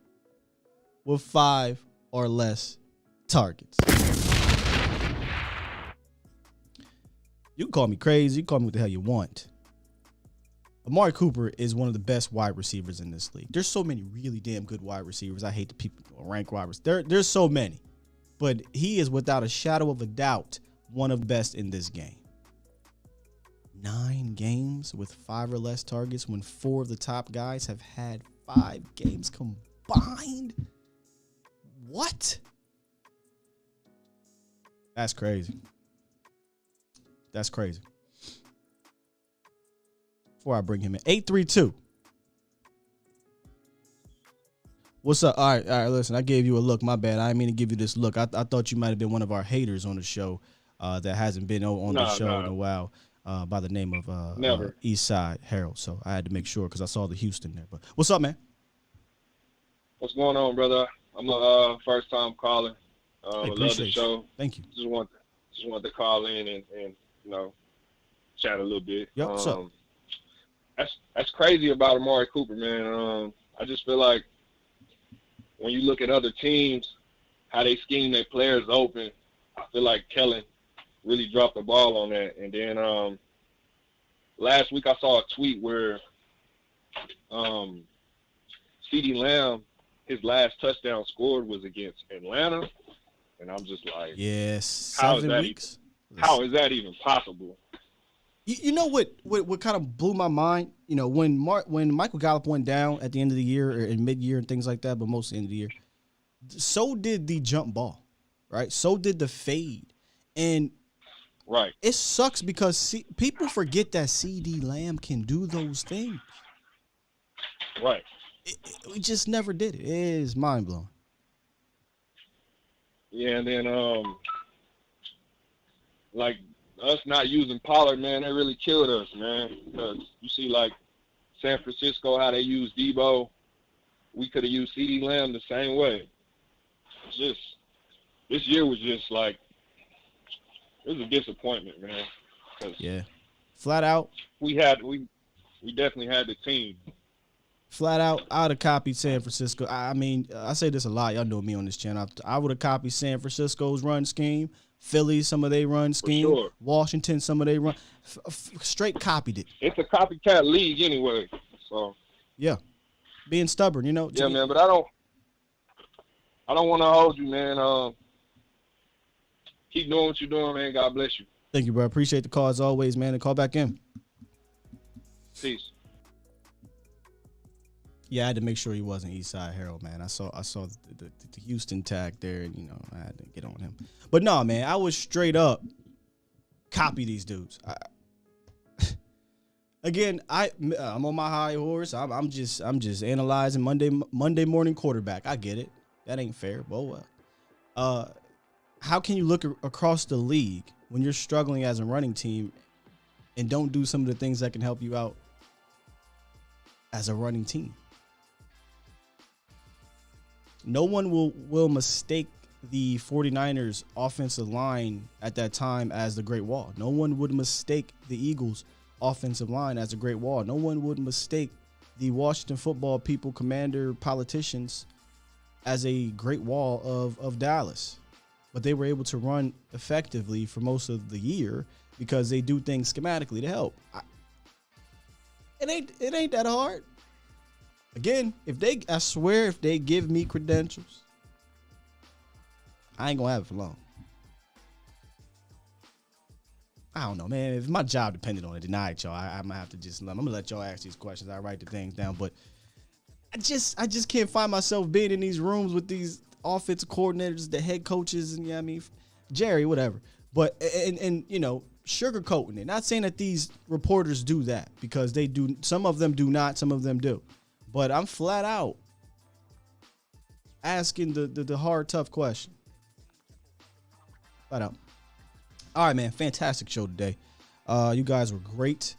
with 5 or less targets. You can call me crazy. You can call me what the hell you want. Amari Cooper is one of the best wide receivers in this league. There's so many really damn good wide receivers. I hate the people who rank wide receivers. There's so many. But he is, without a shadow of a doubt, one of the best in this game. 9 games with 5 or less targets when 4 of the top guys have had 5 games combined? What? That's crazy. That's crazy. Before I bring him in, 832. What's up? All right. Listen, I gave you a look. My bad. I didn't mean to give you this look. I thought you might have been one of our haters on the show that hasn't been on the show in a while by the name of Eastside Harold. So I had to make sure because I saw the Houston there. But what's up, man? What's going on, brother? I'm a first-time caller. Hey, love the show. Thank you. Just want to call in and chat a little bit. Yep, what's up? That's crazy about Amari Cooper, man. I just feel like when you look at other teams, how they scheme their players open, I feel like Kellen really dropped the ball on that. And then last week I saw a tweet where CeeDee Lamb, his last touchdown scored was against Atlanta. And I'm just like, yes, how 7 weeks. How is that even possible? You know what kind of blew my mind? You know, when Michael Gallup went down at the end of the year or in mid-year and things like that, but mostly end of the year, so did the jump ball, right? So did the fade. And right, it sucks because people forget that CeeDee Lamb can do those things. Right. We just never did it. It is mind-blowing. Yeah, and then, like, us not using Pollard, man, they really killed us, man. Because you see, like, San Francisco, how they use Debo. We could have used CeeDee Lamb the same way. It's just, this year was just like, it was a disappointment, man. Yeah. Flat out. We definitely had the team. Flat out, I would have copied San Francisco. I mean, I say this a lot. Y'all know me on this channel. I would have copied San Francisco's run scheme. Philly, some of their run scheme. Sure. Washington, some of their run. Straight copied it. It's a copycat league anyway. So. Yeah. Being stubborn, you know. Yeah, man, but I don't want to hold you, man. Keep doing what you're doing, man. God bless you. Thank you, bro. Appreciate the call as always, man. And call back in. Peace. Yeah, I had to make sure he wasn't Eastside Harold, man. I saw the Houston tag there, and I had to get on him. But no, man, I was straight up copy these dudes. Again, I'm on my high horse. I'm just analyzing Monday morning quarterback. I get it. That ain't fair. Well, how can you look across the league when you're struggling as a running team and don't do some of the things that can help you out as a running team? no one will mistake the 49ers offensive line at that time as the Great Wall. No one would mistake the Eagles offensive line as a Great Wall. No one would mistake the Washington football people, commander, politicians as a Great Wall of Dallas. But they were able to run effectively for most of the year because they do things schematically to help. It ain't that hard. Again, I swear if they give me credentials, I ain't gonna have it for long. I don't know, man. If my job depended on it tonight, y'all, I'm gonna have to I'm gonna let y'all ask these questions. I write the things down, but I just can't find myself being in these rooms with these offensive coordinators, the head coaches, and Jerry, whatever. But and sugarcoating it. Not saying that these reporters do that, because they do. Some of them do not. Some of them do. But I'm flat out asking the hard, tough question. Flat out. All right, man. Fantastic show today. You guys were great.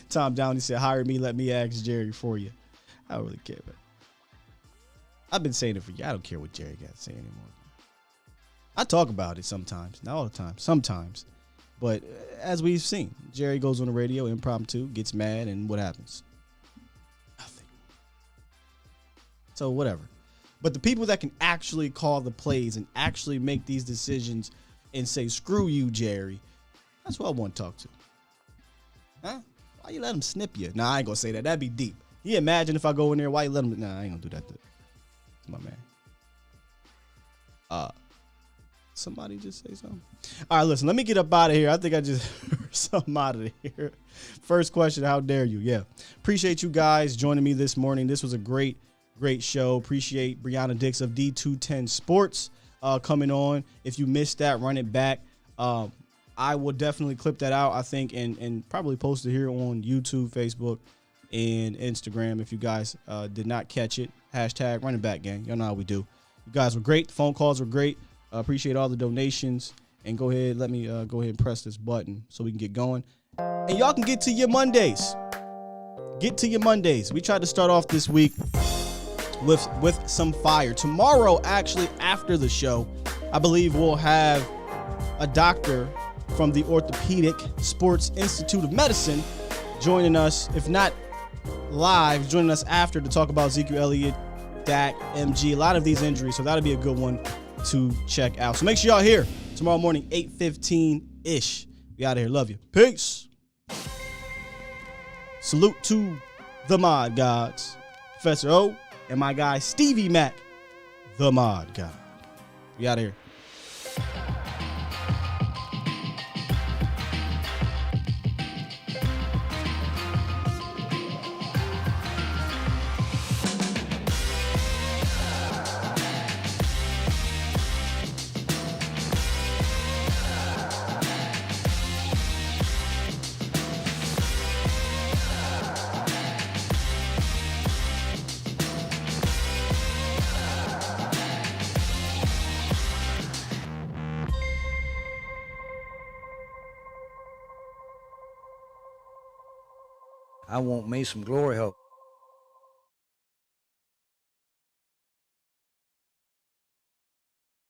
Tom Downey said, hire me, let me ask Jerry for you. I don't really care, man. I've been saying it for you. I don't care what Jerry got to say anymore. I talk about it sometimes. Not all the time. Sometimes. But as we've seen, Jerry goes on the radio, impromptu, gets mad, and what happens? Nothing. So whatever. But the people that can actually call the plays and actually make these decisions and say, screw you, Jerry, that's what I want to talk to. Huh? Why you let him snip you? Nah, I ain't gonna say that. That'd be deep. You imagine if I go in there, why you let him? Nah, I ain't gonna do that to my man. Somebody just say something. All right, listen, let me get up out of here. I think I just heard something out of here. First question, how dare you? Yeah. Appreciate you guys joining me this morning. This was a great show. Appreciate Brianna Dix of D210 Sports coming on. If you missed that, run it back. I will definitely clip that out, I think, and probably post it here on YouTube, Facebook, and Instagram if you guys did not catch it. Hashtag run it back, gang. Y'all know how we do. You guys were great. The phone calls were great. Appreciate all the donations. And go ahead, let me go ahead and press this button so we can get going. And y'all can get to your Mondays. Get to your Mondays. We tried to start off this week with some fire. Tomorrow, actually, after the show, I believe we'll have a doctor from the Orthopedic Sports Institute of Medicine joining us, if not live, joining us after to talk about Ezekiel Elliott, Dak, MG, a lot of these injuries. So that'll be a good one to check out. So make sure y'all here tomorrow morning, 8:15-ish. We out of here. Love you. Peace. Salute to the Mod Gods, Professor O, and my guy Stevie Mack, the Mod God. We out of here. I want me some glory hole.